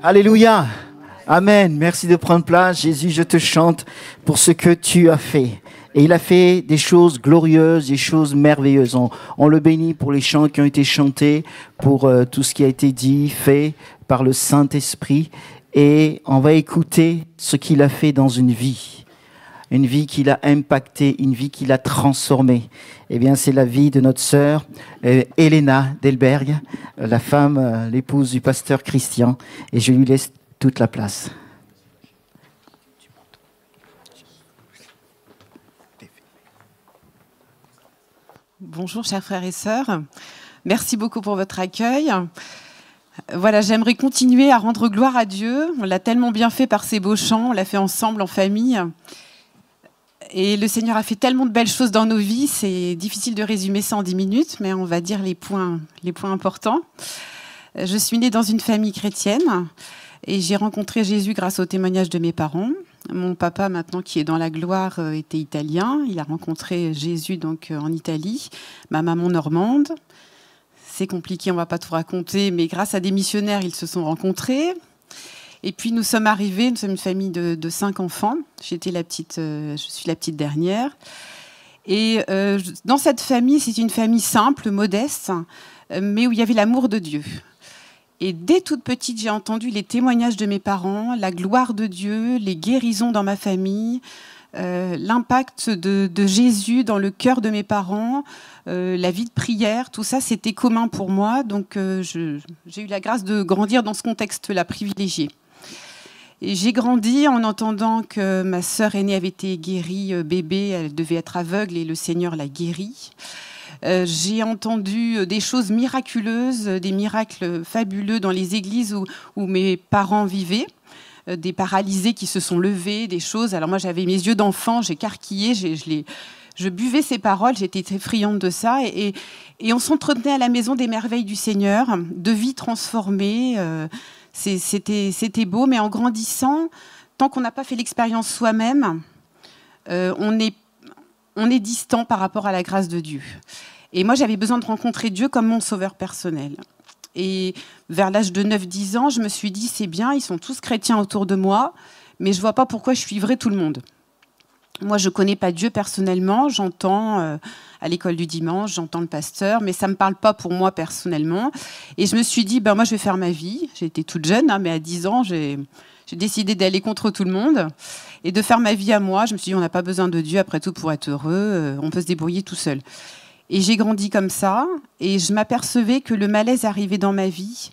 Alléluia. Amen. Merci de prendre place. Jésus, je te chante pour ce que tu as fait. Et il a fait des choses glorieuses, des choses merveilleuses. On le bénit pour les chants qui ont été chantés, pour tout ce qui a été dit, fait par le Saint-Esprit. Et on va écouter ce qu'il a fait dans une vie qu'il a impactée, une vie qu'il a transformée. Eh bien, c'est la vie de notre sœur Elena Delberg, la femme, l'épouse du pasteur Christian. Et je lui laisse toute la place. Bonjour, chers frères et sœurs. Merci beaucoup pour votre accueil. Voilà, j'aimerais continuer à rendre gloire à Dieu. On l'a tellement bien fait par ces beaux chants, on l'a fait ensemble, en famille. Et le Seigneur a fait tellement de belles choses dans nos vies, c'est difficile de résumer ça en 10 minutes, mais on va dire les points importants. Je suis née dans une famille chrétienne et j'ai rencontré Jésus grâce au témoignage de mes parents. Mon papa, maintenant, qui est dans la gloire, était italien. Il a rencontré Jésus donc en Italie. Ma maman normande. C'est compliqué, on ne va pas tout raconter, mais grâce à des missionnaires, ils se sont rencontrés. Et puis nous sommes arrivés, nous sommes une famille de 5 enfants. Je suis la petite dernière. Et dans cette famille, c'est une famille simple, modeste, mais où il y avait l'amour de Dieu. Et dès toute petite, j'ai entendu les témoignages de mes parents, la gloire de Dieu, les guérisons dans ma famille, l'impact de Jésus dans le cœur de mes parents, la vie de prière, tout ça, c'était commun pour moi. Donc j'ai eu la grâce de grandir dans ce contexte-là privilégié. Et j'ai grandi en entendant que ma sœur aînée avait été guérie bébé, elle devait être aveugle et le Seigneur l'a guérie. J'ai entendu des choses miraculeuses, des miracles fabuleux dans les églises où mes parents vivaient, des paralysés qui se sont levés, des choses. Alors moi, j'avais mes yeux d'enfant, j'ai carquillé, je buvais ces paroles, j'étais très friande de ça. Et on s'entretenait à la maison des merveilles du Seigneur, de vies transformées. C'était beau, mais en grandissant, tant qu'on n'a pas fait l'expérience soi-même, on est distant par rapport à la grâce de Dieu. Et moi, j'avais besoin de rencontrer Dieu comme mon sauveur personnel. Et vers l'âge de 9-10 ans, je me suis dit, c'est bien, ils sont tous chrétiens autour de moi, mais je ne vois pas pourquoi je suivrais tout le monde. Moi, je ne connais pas Dieu personnellement, j'entends à l'école du dimanche, j'entends le pasteur, mais ça ne me parle pas pour moi personnellement. Et je me suis dit, moi, je vais faire ma vie. J'étais toute jeune, mais à 10 ans, j'ai décidé d'aller contre tout le monde et de faire ma vie à moi. Je me suis dit, on n'a pas besoin de Dieu, après tout, pour être heureux, on peut se débrouiller tout seul. Et j'ai grandi comme ça, et je m'apercevais que le malaise arrivait dans ma vie.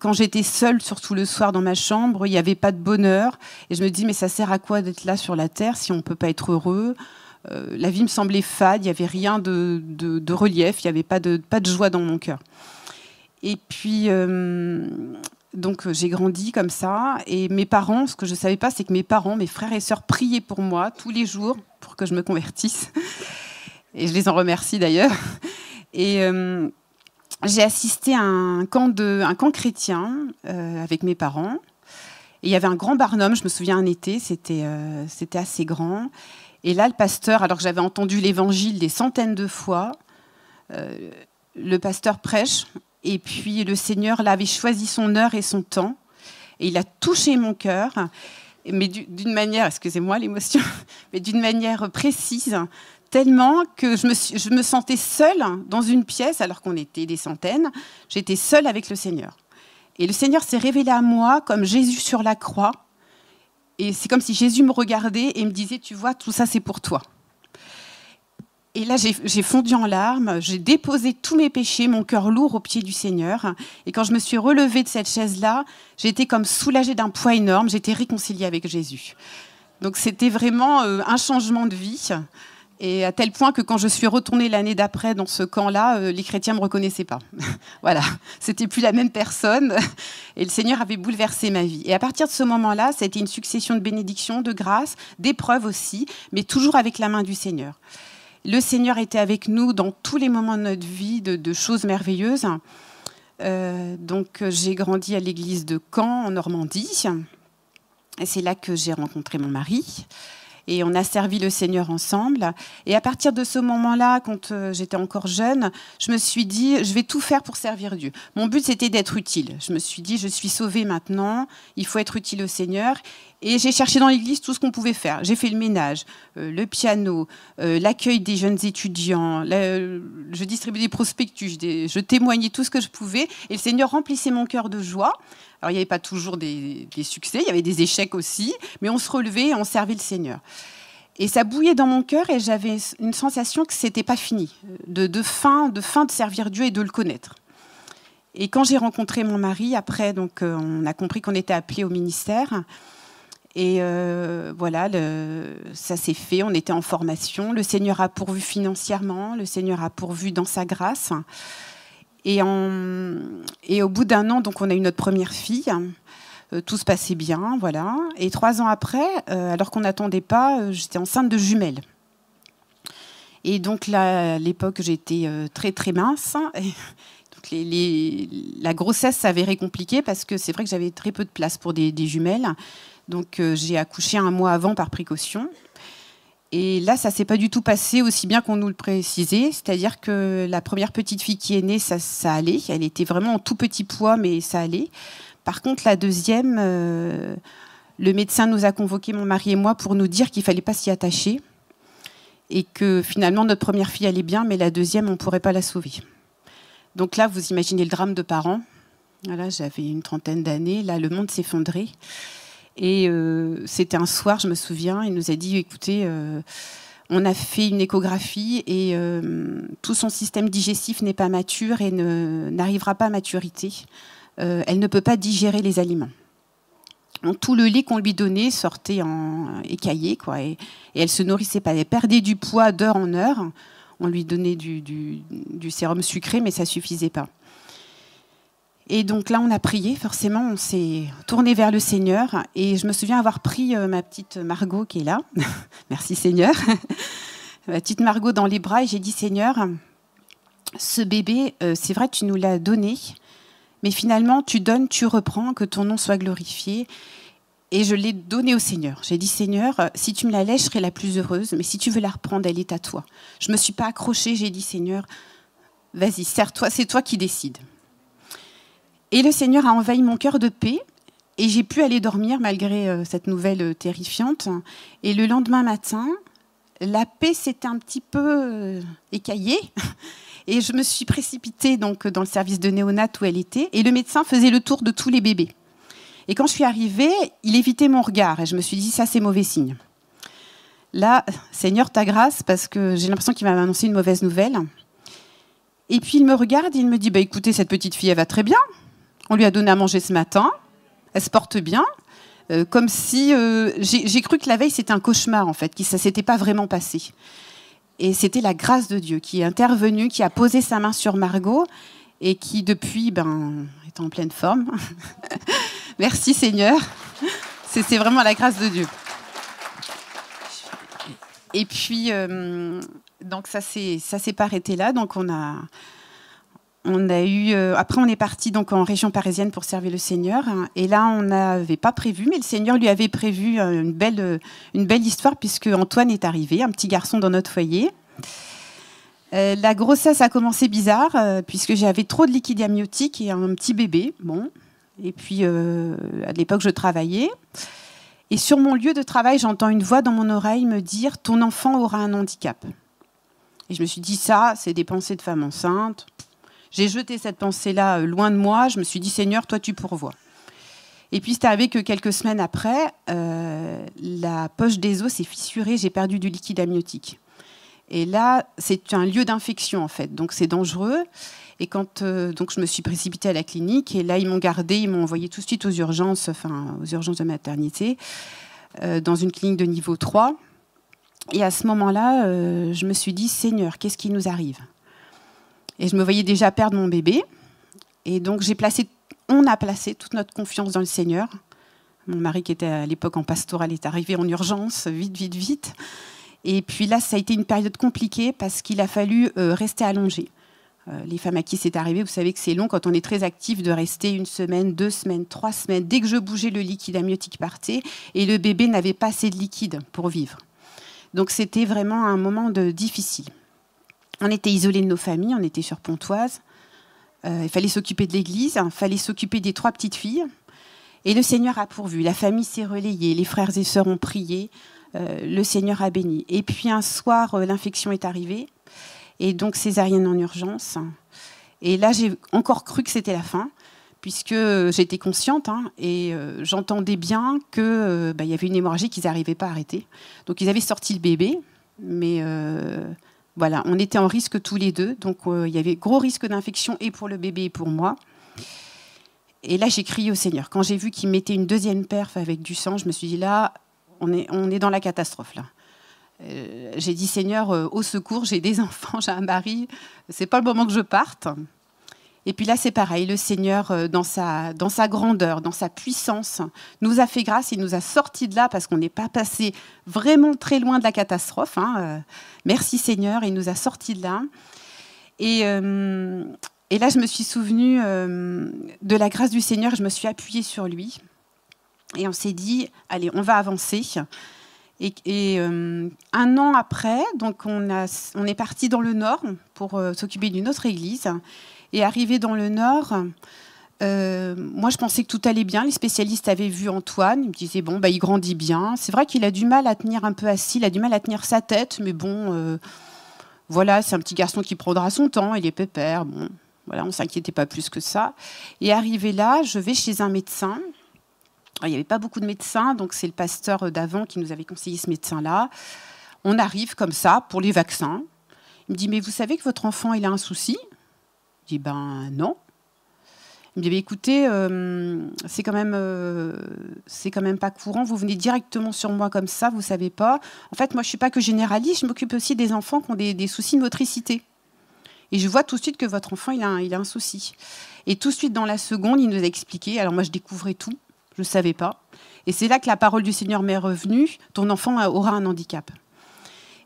Quand j'étais seule, surtout le soir dans ma chambre, il n'y avait pas de bonheur. Et je me dis, mais ça sert à quoi d'être là sur la terre si on ne peut pas être heureux ? La vie me semblait fade, il n'y avait rien de relief, il n'y avait pas de joie dans mon cœur. Et puis, donc j'ai grandi comme ça. Et mes parents, ce que je ne savais pas, c'est que mes parents, mes frères et sœurs priaient pour moi tous les jours pour que je me convertisse. Et je les en remercie d'ailleurs. Et j'ai assisté à un camp chrétien avec mes parents. Et il y avait un grand barnum, je me souviens un été, c'était assez grand. Et là, le pasteur, alors que j'avais entendu l'évangile des centaines de fois, le pasteur prêche. Et puis le Seigneur là, avait choisi son heure et son temps. Et il a touché mon cœur. Mais d'une manière, excusez-moi l'émotion, mais d'une manière précise, tellement que je me sentais seule dans une pièce, alors qu'on était des centaines. J'étais seule avec le Seigneur. Et le Seigneur s'est révélé à moi comme Jésus sur la croix. Et c'est comme si Jésus me regardait et me disait, tu vois, tout ça, c'est pour toi. Et là, j'ai fondu en larmes, j'ai déposé tous mes péchés, mon cœur lourd aux pieds du Seigneur. Et quand je me suis relevée de cette chaise-là, j'ai été comme soulagée d'un poids énorme, j'étais réconciliée avec Jésus. Donc c'était vraiment un changement de vie. Et à tel point que quand je suis retournée l'année d'après dans ce camp-là, les chrétiens ne me reconnaissaient pas. Voilà, c'était plus la même personne. Et le Seigneur avait bouleversé ma vie. Et à partir de ce moment-là, ça a été une succession de bénédictions, de grâces, d'épreuves aussi, mais toujours avec la main du Seigneur. Le Seigneur était avec nous dans tous les moments de notre vie, de choses merveilleuses. Donc j'ai grandi à l'église de Caen, en Normandie. Et c'est là que j'ai rencontré mon mari. Et on a servi le Seigneur ensemble. Et à partir de ce moment-là, quand j'étais encore jeune, je me suis dit, je vais tout faire pour servir Dieu. Mon but, c'était d'être utile. Je me suis dit, je suis sauvée maintenant, il faut être utile au Seigneur. Et j'ai cherché dans l'église tout ce qu'on pouvait faire. J'ai fait le ménage, le piano, l'accueil des jeunes étudiants, je distribuais des prospectus, je témoignais tout ce que je pouvais. Et le Seigneur remplissait mon cœur de joie. Alors, il n'y avait pas toujours des succès, il y avait des échecs aussi, mais on se relevait et on servait le Seigneur. Et ça bouillait dans mon cœur et j'avais une sensation que ce n'était pas fini, de fin de servir Dieu et de le connaître. Et quand j'ai rencontré mon mari, après, donc, on a compris qu'on était appelés au ministère. Et voilà, ça s'est fait, on était en formation. Le Seigneur a pourvu financièrement, le Seigneur a pourvu dans sa grâce. Et au bout d'un an, donc, on a eu notre première fille. Tout se passait bien, voilà. Et 3 ans après, alors qu'on n'attendait pas, j'étais enceinte de jumelles. Et donc là, à l'époque, j'étais très très mince. Et donc la grossesse s'avérait compliquée parce que c'est vrai que j'avais très peu de place pour des jumelles. Donc j'ai accouché 1 mois avant par précaution. Et là, ça ne s'est pas du tout passé aussi bien qu'on nous le précisait. C'est-à-dire que la première petite fille qui est née, ça allait. Elle était vraiment en tout petit poids, mais ça allait. Par contre, la deuxième, le médecin nous a convoqués, mon mari et moi, pour nous dire qu'il ne fallait pas s'y attacher. Et que finalement, notre première fille allait bien, mais la deuxième, on ne pourrait pas la sauver. Donc là, vous imaginez le drame de parents. Voilà, j'avais une 30aine d'années. Là, le monde s'effondrait. Et c'était un soir, je me souviens, il nous a dit, écoutez, on a fait une échographie et tout son système digestif n'est pas mature et n'arrivera pas à maturité. Elle ne peut pas digérer les aliments. Donc, tout le lait qu'on lui donnait sortait en écaillé, quoi, et elle se nourrissait pas. Elle perdait du poids d'heure en heure. On lui donnait du sérum sucré, mais ça suffisait pas. Et donc là, on a prié, forcément, on s'est tourné vers le Seigneur. Et je me souviens avoir pris ma petite Margot qui est là. Merci Seigneur. Ma petite Margot dans les bras et j'ai dit, Seigneur, ce bébé, c'est vrai, tu nous l'as donné, mais finalement, tu donnes, tu reprends, que ton nom soit glorifié. Et je l'ai donné au Seigneur. J'ai dit, Seigneur, si tu me la laisses, je serai la plus heureuse, mais si tu veux la reprendre, elle est à toi. Je ne me suis pas accrochée, j'ai dit, Seigneur, vas-y, sers-toi, c'est toi qui décides. Et le Seigneur a envahi mon cœur de paix et j'ai pu aller dormir malgré cette nouvelle terrifiante. Et le lendemain matin, la paix s'était un petit peu écaillée et je me suis précipitée donc, dans le service de néonat où elle était et le médecin faisait le tour de tous les bébés. Et quand je suis arrivée, il évitait mon regard et je me suis dit, ça c'est mauvais signe. Là, Seigneur, ta grâce, parce que j'ai l'impression qu'il va m'annoncer une mauvaise nouvelle. Et puis il me regarde et il me dit, bah, écoutez, cette petite fille, elle va très bien. On lui a donné à manger ce matin, elle se porte bien, comme si... j'ai cru que la veille, c'était un cauchemar, en fait, que ça ne s'était pas vraiment passé. Et c'était la grâce de Dieu qui est intervenue, qui a posé sa main sur Margot et qui, depuis, est en pleine forme. Merci Seigneur. C'est vraiment la grâce de Dieu. Et puis, donc ça s'est pas arrêté là. Donc on a eu, après, on est parti donc en région parisienne pour servir le Seigneur. Et là, on n'avait pas prévu, mais le Seigneur lui avait prévu une belle histoire, puisque Antoine est arrivé, un petit garçon dans notre foyer. La grossesse a commencé bizarre, puisque j'avais trop de liquide amniotique et un petit bébé. Bon. Et puis, à l'époque, je travaillais. Et sur mon lieu de travail, j'entends une voix dans mon oreille me dire « Ton enfant aura un handicap ». Et je me suis dit, ça, c'est des pensées de femme enceinte. J'ai jeté cette pensée-là loin de moi. Je me suis dit, Seigneur, toi, tu pourvois. Et puis, c'est arrivé que quelques semaines après, la poche des os s'est fissurée. J'ai perdu du liquide amniotique. Et là, c'est un lieu d'infection, en fait. Donc, c'est dangereux. Et quand donc je me suis précipitée à la clinique, et là, ils m'ont gardée, ils m'ont envoyée tout de suite aux urgences de maternité, dans une clinique de niveau 3. Et à ce moment-là, je me suis dit, Seigneur, qu'est-ce qui nous arrive ? Et je me voyais déjà perdre mon bébé. Et donc, on a placé toute notre confiance dans le Seigneur. Mon mari, qui était à l'époque en pastoral, est arrivé en urgence, vite. Et puis là, ça a été une période compliquée parce qu'il a fallu rester allongé. Les femmes à qui c'est arrivé, vous savez que c'est long quand on est très actif de rester 1 semaine, 2 semaines, 3 semaines. Dès que je bougeais, le liquide amniotique partait et le bébé n'avait pas assez de liquide pour vivre. Donc c'était vraiment un moment difficile. On était isolés de nos familles, on était sur Pontoise. Il fallait s'occuper de l'église, il fallait s'occuper des 3 petites filles. Et le Seigneur a pourvu. La famille s'est relayée, les frères et sœurs ont prié. Le Seigneur a béni. Et puis un soir, l'infection est arrivée. Et donc césarienne en urgence. Et là, j'ai encore cru que c'était la fin, puisque j'étais consciente et j'entendais bien qu'il y avait une hémorragie qu'ils n'arrivaient pas à arrêter. Donc ils avaient sorti le bébé, mais voilà, on était en risque tous les deux. Donc il y avait gros risque d'infection et pour le bébé et pour moi. Et là, j'ai crié au Seigneur. Quand j'ai vu qu'il mettait une 2e perf avec du sang, je me suis dit là, on est dans la catastrophe là. J'ai dit Seigneur, au secours, j'ai des enfants, j'ai un mari, c'est pas le moment que je parte. Et puis là, c'est pareil, le Seigneur, dans sa grandeur, dans sa puissance, nous a fait grâce, il nous a sortis de là parce qu'on n'est pas passé vraiment très loin de la catastrophe. Merci Seigneur, il nous a sortis de là. Et là, je me suis souvenue de la grâce du Seigneur, je me suis appuyée sur lui. Et on s'est dit, allez, on va avancer. Et un an après, donc on est parti dans le Nord pour s'occuper d'une autre église. Et arrivé dans le Nord, moi je pensais que tout allait bien. Les spécialistes avaient vu Antoine, ils me disaient bon, il grandit bien. C'est vrai qu'il a du mal à tenir un peu assis, il a du mal à tenir sa tête, mais bon, voilà, c'est un petit garçon qui prendra son temps, il est pépère. Bon, voilà, on ne s'inquiétait pas plus que ça. Et arrivé là, je vais chez un médecin. Alors, il n'y avait pas beaucoup de médecins, donc c'est le pasteur d'avant qui nous avait conseillé ce médecin-là. On arrive comme ça pour les vaccins. Il me dit, mais vous savez que votre enfant, il a un souci ? Je dis, ben non. Il me dit, écoutez, c'est quand même pas courant, vous venez directement sur moi comme ça, vous ne savez pas. En fait, moi, je ne suis pas que généraliste, je m'occupe aussi des enfants qui ont des soucis de motricité. Et je vois tout de suite que votre enfant, il a un souci. Et tout de suite, dans la seconde, il nous a expliqué. Alors moi, je découvrais tout. Je ne savais pas. Et c'est là que la parole du Seigneur m'est revenue. Ton enfant aura un handicap.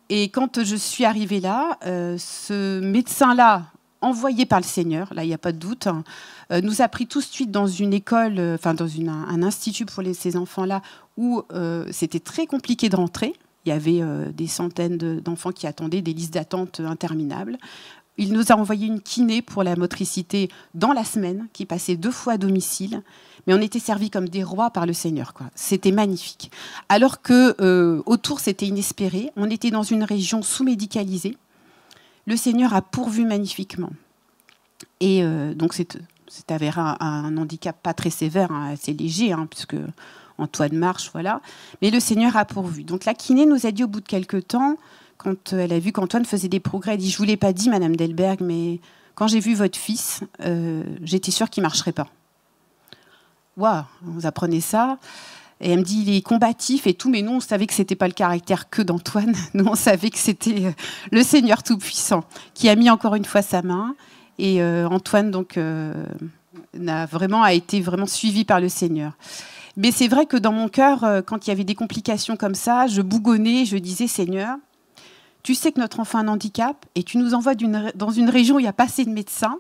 Et quand je suis arrivée là, ce médecin-là, envoyé par le Seigneur, là, il n'y a pas de doute, nous a pris tout de suite dans une école, dans un institut pour ces enfants-là, où c'était très compliqué de rentrer. Il y avait des centaines d'enfants qui attendaient, des listes d'attente interminables. Il nous a envoyé une kiné pour la motricité dans la semaine, qui passait 2 fois à domicile. Mais on était servis comme des rois par le Seigneur, quoi. C'était magnifique. Alors que autour, c'était inespéré. On était dans une région sous-médicalisée. Le Seigneur a pourvu magnifiquement. Et donc, c'est avéré un handicap pas très sévère, assez léger, puisque Antoine marche, voilà. Mais le Seigneur a pourvu. Donc, la kiné nous a dit au bout de quelques temps, quand elle a vu qu'Antoine faisait des progrès, elle dit, je ne vous l'ai pas dit, Madame Delberg, mais quand j'ai vu votre fils, j'étais sûre qu'il ne marcherait pas. Waouh, vous apprenez ça. Et elle me dit, il est combatif et tout, mais nous, on savait que ce n'était pas le caractère que d'Antoine. Nous, on savait que c'était le Seigneur Tout-Puissant qui a mis encore une fois sa main. Et Antoine, donc, a été vraiment suivi par le Seigneur. Mais c'est vrai que dans mon cœur, quand il y avait des complications comme ça, je bougonnais, je disais, Seigneur, tu sais que notre enfant a un handicap et tu nous envoies dans une région où il n'y a pas assez de médecins.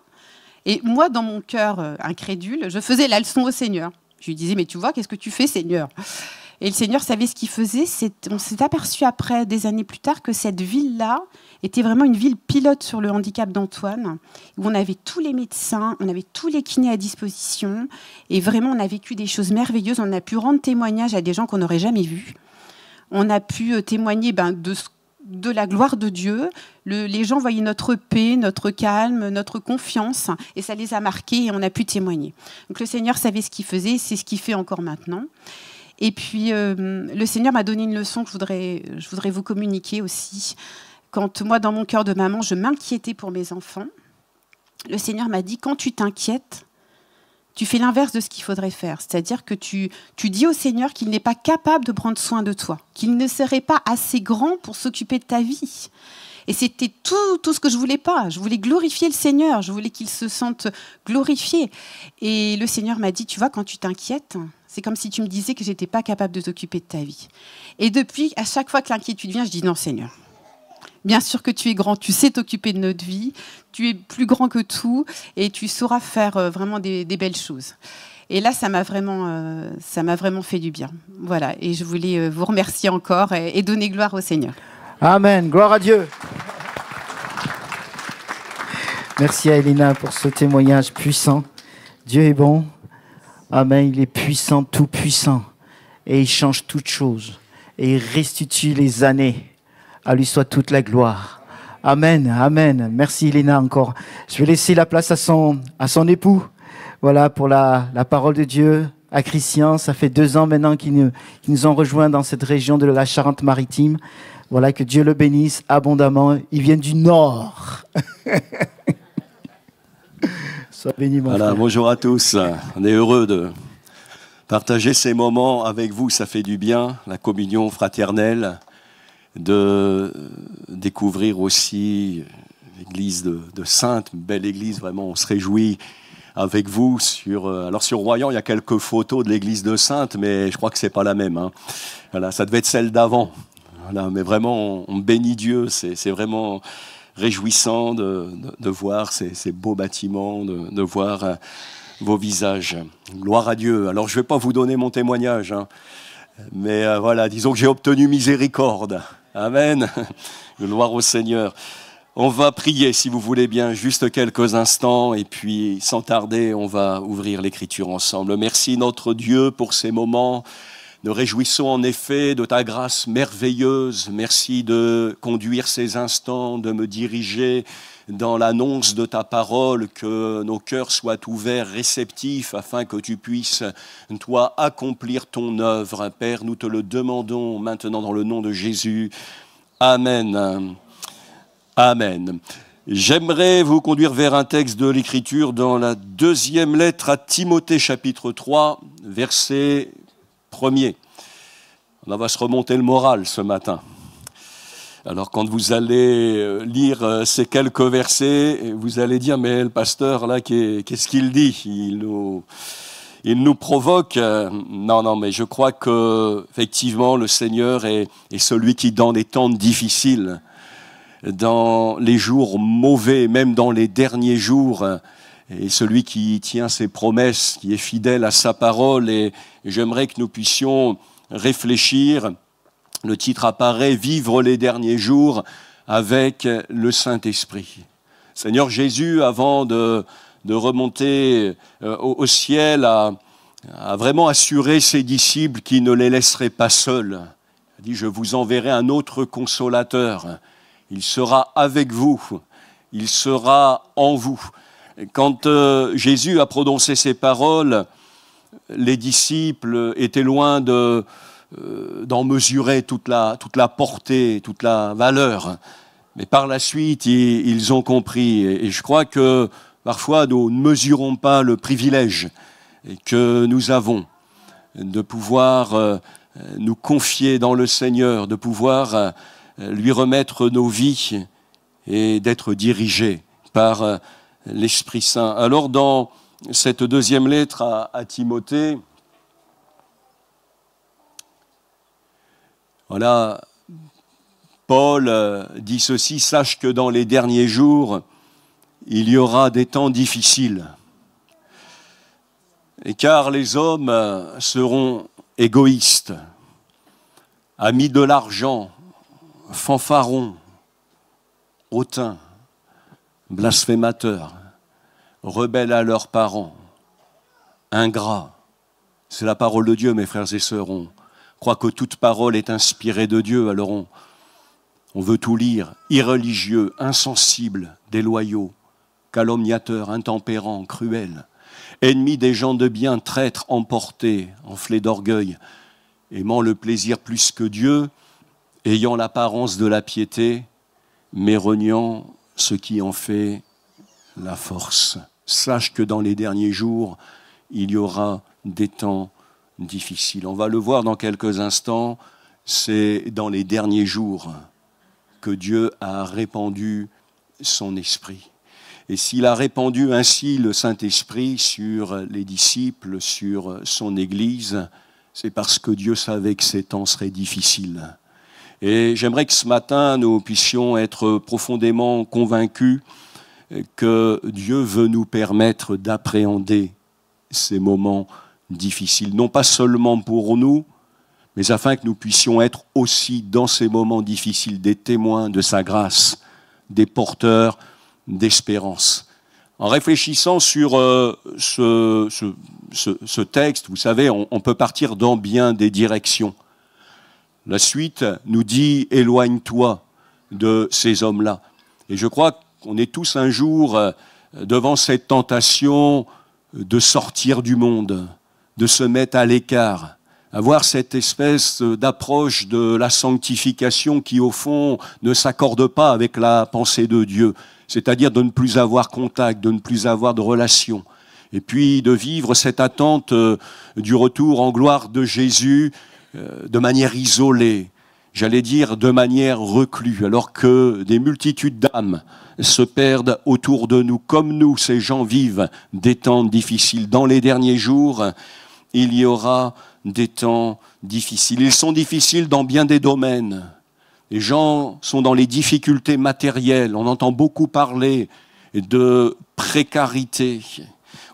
Et moi, dans mon cœur incrédule, je faisais la leçon au Seigneur. Je lui disais, mais tu vois, qu'est-ce que tu fais, Seigneur ? Et le Seigneur savait ce qu'il faisait. On s'est aperçu après, des années plus tard, que cette ville-là était vraiment une ville pilote sur le handicap d'Antoine, où on avait tous les médecins, on avait tous les kinés à disposition. Et vraiment, on a vécu des choses merveilleuses. On a pu rendre témoignage à des gens qu'on n'aurait jamais vus. On a pu témoigner de la gloire de Dieu. Les gens voyaient notre paix, notre calme, notre confiance, et ça les a marqués et on a pu témoigner. Donc le Seigneur savait ce qu'il faisait, c'est ce qu'il fait encore maintenant. Et puis le Seigneur m'a donné une leçon que je voudrais vous communiquer aussi. Quand moi, dans mon cœur de maman, je m'inquiétais pour mes enfants, le Seigneur m'a dit, quand tu t'inquiètes, tu fais l'inverse de ce qu'il faudrait faire. C'est-à-dire que tu dis au Seigneur qu'il n'est pas capable de prendre soin de toi, qu'il ne serait pas assez grand pour s'occuper de ta vie. Et c'était tout ce que je voulais pas. Je voulais glorifier le Seigneur, je voulais qu'il se sente glorifié. Et le Seigneur m'a dit, tu vois, quand tu t'inquiètes, c'est comme si tu me disais que je n'étais pas capable de t'occuper de ta vie. Et depuis, à chaque fois que l'inquiétude vient, je dis, non Seigneur, bien sûr que tu es grand, tu sais t'occuper de notre vie, tu es plus grand que tout et tu sauras faire vraiment des belles choses. Et là, ça m'a vraiment fait du bien. Voilà, et je voulais vous remercier encore et donner gloire au Seigneur. Amen. Gloire à Dieu. Merci à Elena pour ce témoignage puissant. Dieu est bon. Amen. Il est puissant, tout puissant. Et il change toutes choses. Et il restitue les années. À lui soit toute la gloire. Amen. Amen. Merci Elena encore. Je vais laisser la place à son époux. Voilà pour la parole de Dieu. À Christian, ça fait 2 ans maintenant qu'ils nous ont rejoints dans cette région de la Charente-Maritime. Voilà, que Dieu le bénisse abondamment. Ils viennent du Nord. Sois béni, mon frère. Bonjour à tous. On est heureux de partager ces moments avec vous. Ça fait du bien, la communion fraternelle, de découvrir aussi l'église de Sainte, une belle église, vraiment, on se réjouit avec vous. Sur Royan, il y a quelques photos de l'église de Sainte, mais je crois que c'est pas la même. Hein. Voilà, ça devait être celle d'avant. Voilà, mais vraiment, on bénit Dieu, c'est vraiment réjouissant de voir ces beaux bâtiments, de voir vos visages. Gloire à Dieu. Alors, je ne vais pas vous donner mon témoignage, hein, mais voilà, disons que j'ai obtenu miséricorde. Amen. Gloire au Seigneur. On va prier, si vous voulez bien, juste quelques instants, et puis, sans tarder, on va ouvrir l'Écriture ensemble. Merci, notre Dieu, pour ces moments. Nous réjouissons en effet de ta grâce merveilleuse. Merci de conduire ces instants, de me diriger dans l'annonce de ta parole, que nos cœurs soient ouverts, réceptifs, afin que tu puisses, toi, accomplir ton œuvre. Père, nous te le demandons maintenant dans le nom de Jésus. Amen. Amen. J'aimerais vous conduire vers un texte de l'Écriture dans la 2e lettre à Timothée, chapitre 3, verset 1er. On va se remonter le moral ce matin. Alors quand vous allez lire ces quelques versets, vous allez dire, mais le pasteur là, qu'est-ce qu'il dit ? Il nous provoque. Non, mais je crois que effectivement le Seigneur est celui qui, dans les temps difficiles, dans les jours mauvais, même dans les derniers jours, est celui qui tient ses promesses, qui est fidèle à sa parole. Et j'aimerais que nous puissions réfléchir. Le titre apparaît « Vivre les derniers jours avec le Saint-Esprit ». Seigneur Jésus, avant de remonter au ciel, a vraiment assuré ses disciples qu'il ne les laisserait pas seuls. Il a dit « Je vous enverrai un autre consolateur. Il sera avec vous. Il sera en vous. » Quand Jésus a prononcé ces paroles, les disciples étaient loin d'en mesurer toute la portée, toute la valeur. Mais par la suite, ils ont compris. Et je crois que parfois, nous ne mesurons pas le privilège que nous avons de pouvoir nous confier dans le Seigneur, de pouvoir lui remettre nos vies et d'être dirigés par l'Esprit Saint. Alors, dans cette 2e lettre à Timothée, voilà, Paul dit ceci, « Sache que dans les derniers jours, il y aura des temps difficiles. Et car les hommes seront égoïstes, amis de l'argent, fanfarons, hautains, blasphémateurs, rebelles à leurs parents, ingrats. » C'est la parole de Dieu, mes frères et sœurs. On croit que toute parole est inspirée de Dieu, alors on veut tout lire. Irreligieux, insensibles, déloyaux, calomniateurs, intempérants, cruels, ennemis des gens de bien, traîtres, emportés, enflés d'orgueil, aimant le plaisir plus que Dieu, ayant l'apparence de la piété, mais reniant ce qui en fait la force. Sache que dans les derniers jours, il y aura des temps difficiles. On va le voir dans quelques instants, c'est dans les derniers jours que Dieu a répandu son esprit. Et s'il a répandu ainsi le Saint-Esprit sur les disciples, sur son Église, c'est parce que Dieu savait que ces temps seraient difficiles. Et j'aimerais que ce matin, nous puissions être profondément convaincus que Dieu veut nous permettre d'appréhender ces moments difficiles, non pas seulement pour nous, mais afin que nous puissions être aussi dans ces moments difficiles des témoins de sa grâce, des porteurs d'espérance. En réfléchissant sur ce texte, vous savez, on peut partir dans bien des directions. La suite nous dit « éloigne-toi de ces hommes-là ». Et je crois qu'on est tous un jour devant cette tentation de sortir du monde, de se mettre à l'écart, avoir cette espèce d'approche de la sanctification qui, au fond, ne s'accorde pas avec la pensée de Dieu, c'est-à-dire de ne plus avoir contact, de ne plus avoir de relation, et puis de vivre cette attente du retour en gloire de Jésus de manière isolée, j'allais dire de manière reclue, alors que des multitudes d'âmes se perdent autour de nous, comme nous, ces gens vivent des temps difficiles. Dans les derniers jours, il y aura des temps difficiles. Ils sont difficiles dans bien des domaines. Les gens sont dans les difficultés matérielles. On entend beaucoup parler de précarité.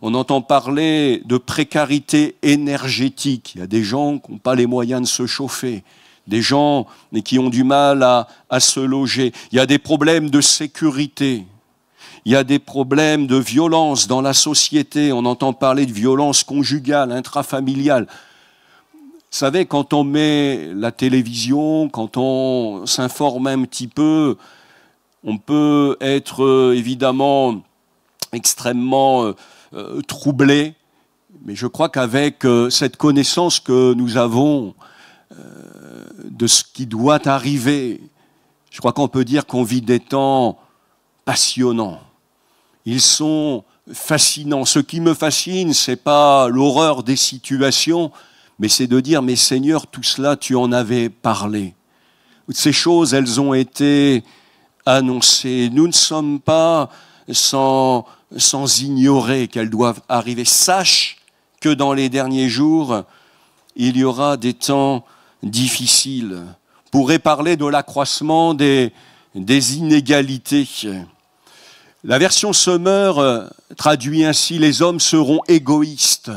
On entend parler de précarité énergétique. Il y a des gens qui n'ont pas les moyens de se chauffer. Des gens qui ont du mal à se loger. Il y a des problèmes de sécurité. Il y a des problèmes de violence dans la société. On entend parler de violence conjugale, intrafamiliale. Vous savez, quand on met la télévision, quand on s'informe un petit peu, on peut être évidemment extrêmement troublé. Mais je crois qu'avec cette connaissance que nous avons de ce qui doit arriver, je crois qu'on peut dire qu'on vit des temps passionnants. Ils sont fascinants. Ce qui me fascine, c'est pas l'horreur des situations, mais c'est de dire, mais Seigneur, tout cela, tu en avais parlé. Ces choses, elles ont été annoncées. Nous ne sommes pas sans ignorer qu'elles doivent arriver. Sache que dans les derniers jours, il y aura des temps difficiles. On pourrait parler de l'accroissement des inégalités. La version Sommer traduit ainsi « Les hommes seront égoïstes,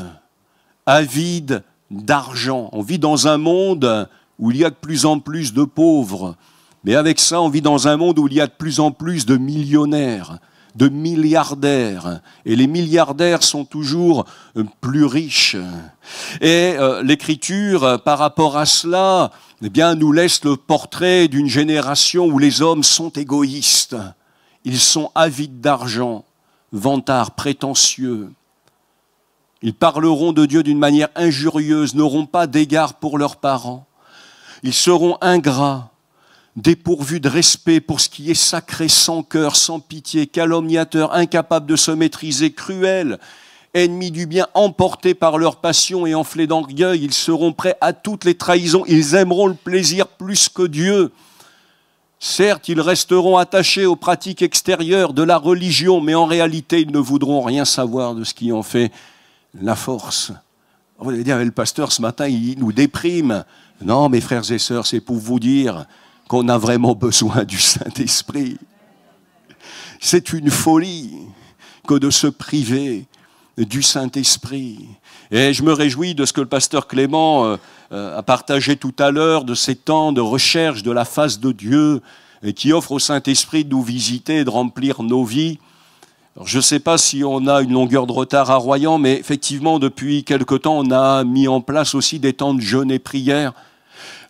avides d'argent ». On vit dans un monde où il y a de plus en plus de pauvres, mais avec ça, on vit dans un monde où il y a de plus en plus de millionnaires, de milliardaires, et les milliardaires sont toujours plus riches. Et l'Écriture, par rapport à cela, eh bien, nous laisse le portrait d'une génération où les hommes sont égoïstes. Ils sont avides d'argent, vantards, prétentieux. Ils parleront de Dieu d'une manière injurieuse, n'auront pas d'égard pour leurs parents. Ils seront ingrats, dépourvus de respect pour ce qui est sacré, sans cœur, sans pitié, calomniateurs, incapables de se maîtriser, cruels, ennemis du bien, emportés par leur passion et enflés d'orgueil. Ils seront prêts à toutes les trahisons. Ils aimeront le plaisir plus que Dieu. Certes, ils resteront attachés aux pratiques extérieures de la religion, mais en réalité, ils ne voudront rien savoir de ce qui en fait la force. Vous allez dire, le pasteur, ce matin, il nous déprime. Non, mes frères et sœurs, c'est pour vous dire qu'on a vraiment besoin du Saint-Esprit. C'est une folie que de se priver du Saint-Esprit. Et je me réjouis de ce que le pasteur Clément a partagé tout à l'heure, de ces temps de recherche de la face de Dieu, et qui offre au Saint-Esprit de nous visiter et de remplir nos vies. Alors, je ne sais pas si on a une longueur de retard à Royan, mais effectivement, depuis quelque temps, on a mis en place aussi des temps de jeûne et prière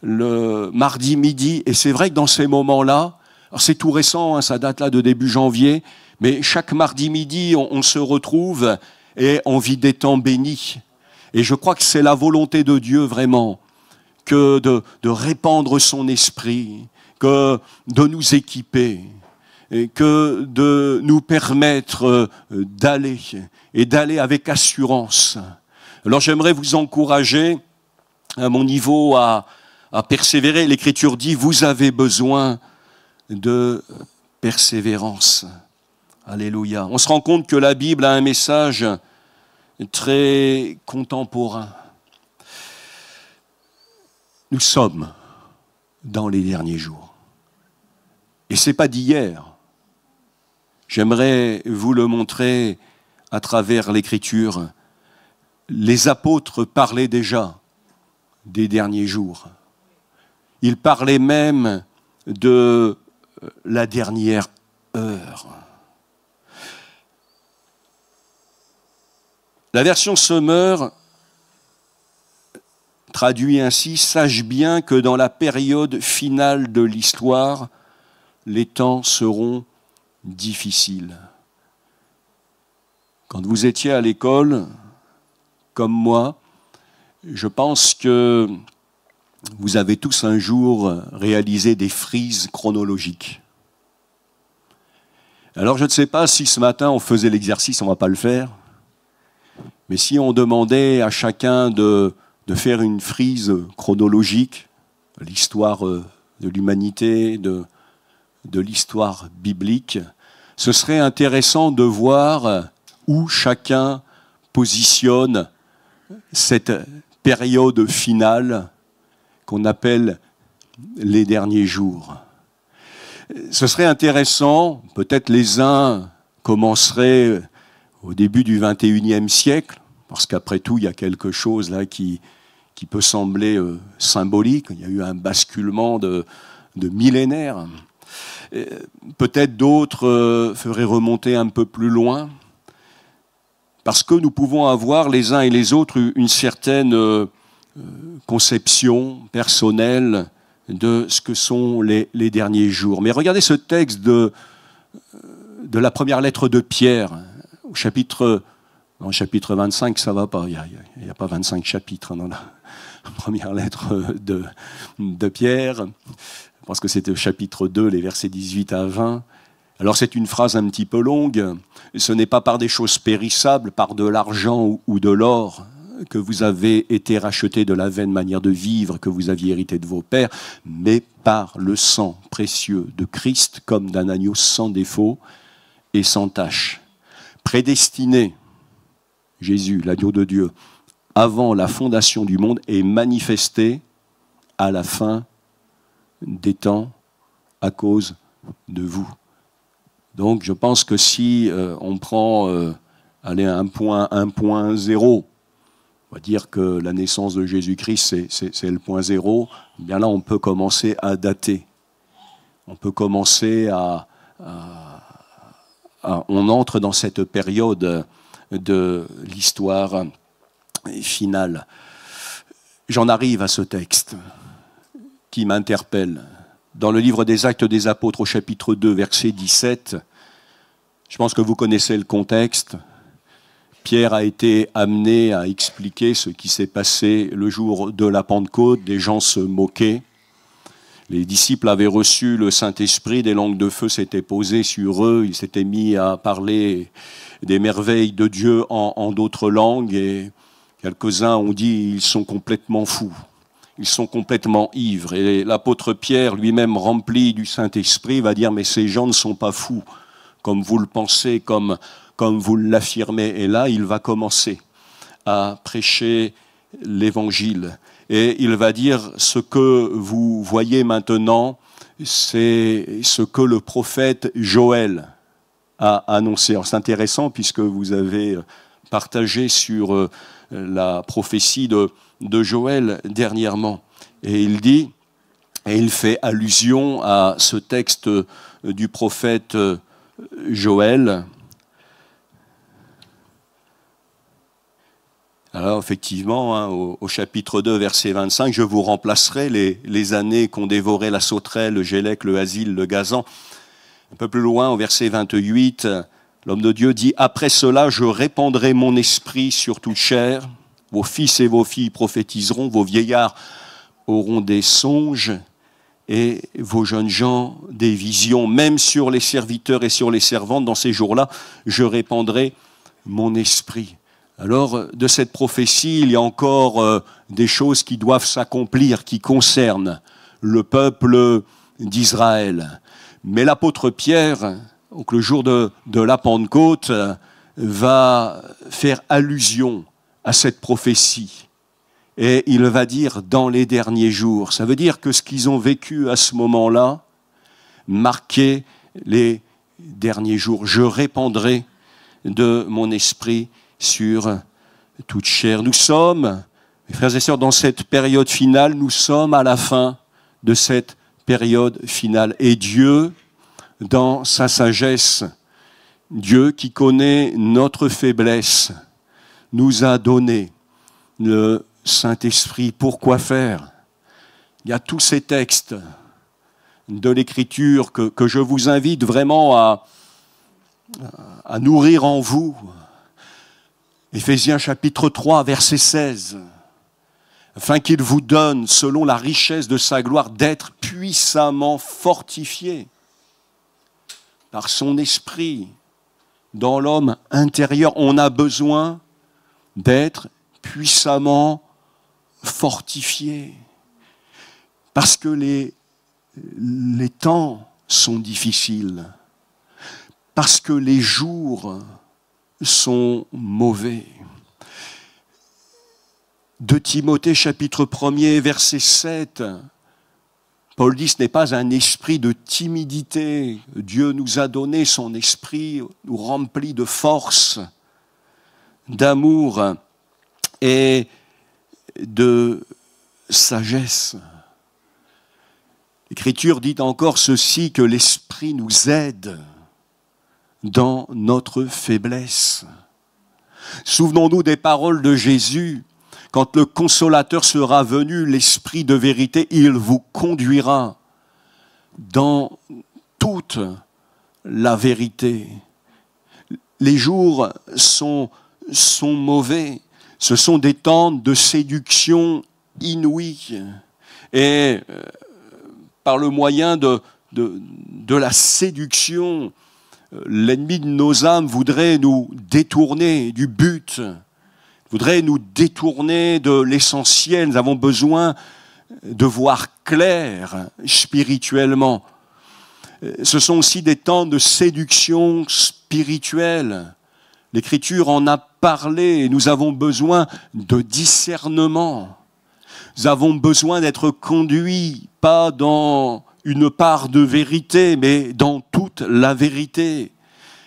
le mardi midi. Et c'est vrai que dans ces moments-là, alors c'est tout récent, hein, ça date là de début janvier, mais chaque mardi midi, on se retrouve et on vit des temps bénis. Et je crois que c'est la volonté de Dieu vraiment que de répandre son esprit, que de nous équiper, et que de nous permettre d'aller, et d'aller avec assurance. Alors j'aimerais vous encourager à mon niveau à persévérer. L'Écriture dit, vous avez besoin de persévérance. Alléluia. On se rend compte que la Bible a un message très contemporain. Nous sommes dans les derniers jours. Et ce n'est pas d'hier. J'aimerais vous le montrer à travers l'Écriture. Les apôtres parlaient déjà des derniers jours. Il parlait même de la dernière heure. La version Sommer traduit ainsi « Sache bien que dans la période finale de l'histoire, les temps seront difficiles. » Quand vous étiez à l'école, comme moi, je pense que vous avez tous un jour réalisé des frises chronologiques. Alors je ne sais pas si ce matin on faisait l'exercice, on ne va pas le faire, mais si on demandait à chacun de faire une frise chronologique, l'histoire de l'humanité, de l'histoire biblique, ce serait intéressant de voir où chacun positionne cette période finale qu'on appelle les derniers jours. Ce serait intéressant, peut-être les uns commenceraient au début du XXIe siècle, parce qu'après tout, il y a quelque chose là qui peut sembler symbolique. Il y a eu un basculement de millénaires. Peut-être d'autres feraient remonter un peu plus loin, parce que nous pouvons avoir les uns et les autres une certaine conception personnelle de ce que sont les derniers jours. Mais regardez ce texte de la première lettre de Pierre, au chapitre 25, ça ne va pas, il n'y a pas 25 chapitres dans la première lettre de Pierre, je pense que c'était au chapitre 2, les versets 18 à 20. Alors c'est une phrase un petit peu longue, ce n'est pas par des choses périssables, par de l'argent ou de l'or, que vous avez été rachetés de la vaine manière de vivre que vous aviez hérité de vos pères, mais par le sang précieux de Christ, comme d'un agneau sans défaut et sans tache. Prédestiné, Jésus, l'agneau de Dieu, avant la fondation du monde, est manifesté à la fin des temps à cause de vous. Donc je pense que si on prend un point 0, on va dire que la naissance de Jésus-Christ, c'est le point 0, bien là on peut commencer à dater. On peut commencer on entre dans cette période de l'histoire finale. J'en arrive à ce texte qui m'interpelle. Dans le livre des Actes des Apôtres, au chapitre 2, verset 17, je pense que vous connaissez le contexte. Pierre a été amené à expliquer ce qui s'est passé le jour de la Pentecôte. Des gens se moquaient. Les disciples avaient reçu le Saint-Esprit, des langues de feu s'étaient posées sur eux. Ils s'étaient mis à parler des merveilles de Dieu en d'autres langues. Et quelques-uns ont dit, ils sont complètement fous. Ils sont complètement ivres. Et l'apôtre Pierre, lui-même rempli du Saint-Esprit, va dire, mais ces gens ne sont pas fous, comme vous le pensez, comme vous l'affirmez. Et là, il va commencer à prêcher l'Évangile. Et il va dire, ce que vous voyez maintenant, c'est ce que le prophète Joël a annoncé. Alors c'est intéressant, puisque vous avez partagé sur la prophétie de Joël dernièrement. Et il dit, et il fait allusion à ce texte du prophète Joël. Alors effectivement, au chapitre 2, verset 25, je vous remplacerai les années qu'ont dévoré la sauterelle, le gélec, le asile, le gazan. Un peu plus loin, au verset 28, l'homme de Dieu dit, après cela, je répandrai mon esprit sur toute chair. Vos fils et vos filles prophétiseront, vos vieillards auront des songes et vos jeunes gens des visions. Même sur les serviteurs et sur les servantes, dans ces jours-là, je répandrai mon esprit. Alors, de cette prophétie, il y a encore des choses qui doivent s'accomplir, qui concernent le peuple d'Israël. Mais l'apôtre Pierre, donc le jour de la Pentecôte, va faire allusion à cette prophétie. Et il va dire dans les derniers jours. Ça veut dire que ce qu'ils ont vécu à ce moment-là marquait les derniers jours. Je répandrai de mon esprit sur toute chair. Nous sommes Mes frères et sœurs, dans cette période finale, nous sommes à la fin de cette période finale. Et Dieu, dans sa sagesse, Dieu qui connaît notre faiblesse, nous a donné le Saint-Esprit. Pourquoi faire? Il y a tous ces textes de l'Écriture que je vous invite vraiment à nourrir en vous. Éphésiens chapitre 3, verset 16. Afin qu'il vous donne, selon la richesse de sa gloire, d'être puissamment fortifié par son esprit dans l'homme intérieur. On a besoin d'être puissamment fortifié parce que les temps sont difficiles, parce que les jours sont mauvais. 2 Timothée chapitre 1er verset 7, Paul dit, ce n'est pas un esprit de timidité. Dieu nous a donné son esprit, nous remplit de force, d'amour et de sagesse. L'Écriture dit encore ceci, que l'Esprit nous aide dans notre faiblesse. Souvenons-nous des paroles de Jésus. Quand le Consolateur sera venu, l'Esprit de vérité, il vous conduira dans toute la vérité. Les jours sont mauvais. Ce sont des temps de séduction inouïe. Et par le moyen de la séduction, l'ennemi de nos âmes voudrait nous détourner du but, voudrait nous détourner de l'essentiel. Nous avons besoin de voir clair spirituellement. Ce sont aussi des temps de séduction spirituelle. L'Écriture en a parlé et nous avons besoin de discernement. Nous avons besoin d'être conduits, pas dans une part de vérité, mais dans toute la vérité.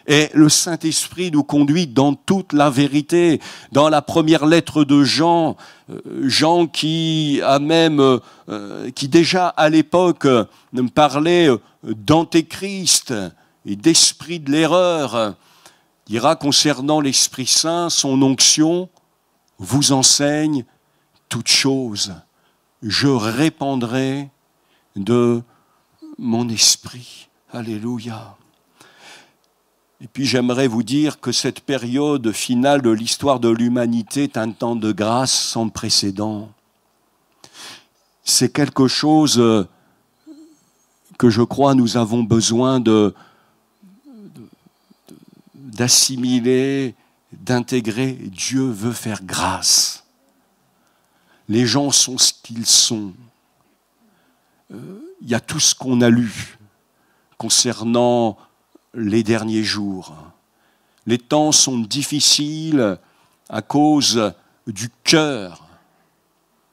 Et le Saint-Esprit nous conduit dans toute la vérité. Dans la première lettre de Jean, Jean qui déjà à l'époque parlait d'antéchrist et d'esprit de l'erreur, dira concernant l'Esprit Saint, son onction vous enseigne toutes choses. Je répandrai de mon esprit. Alléluia. Et puis j'aimerais vous dire que cette période finale de l'histoire de l'humanité est un temps de grâce sans précédent. C'est quelque chose que je crois nous avons besoin d'assimiler, d'intégrer. Dieu veut faire grâce. Les gens sont ce qu'ils sont. Il y a tout ce qu'on a lu concernant les derniers jours. Les temps sont difficiles à cause du cœur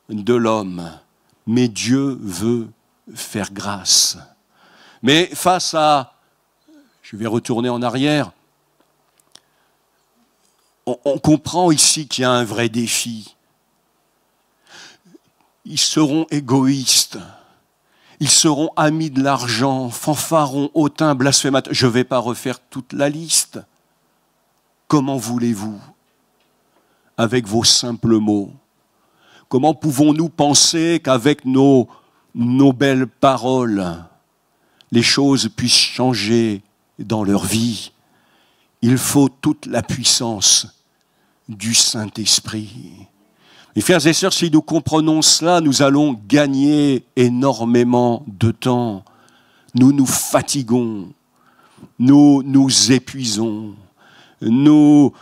de l'homme, mais Dieu veut faire grâce. Mais face à, je vais retourner en arrière, on comprend ici qu'il y a un vrai défi. Ils seront égoïstes. Ils seront amis de l'argent, fanfarons, hautains, blasphémateurs. Je ne vais pas refaire toute la liste. Comment voulez-vous, avec vos simples mots, comment pouvons-nous penser qu'avec nos belles paroles, les choses puissent changer dans leur vie? Il faut toute la puissance du Saint-Esprit. Mes frères et sœurs, si nous comprenons cela, nous allons gagner énormément de temps. Nous nous fatiguons, nous nous épuisons, nous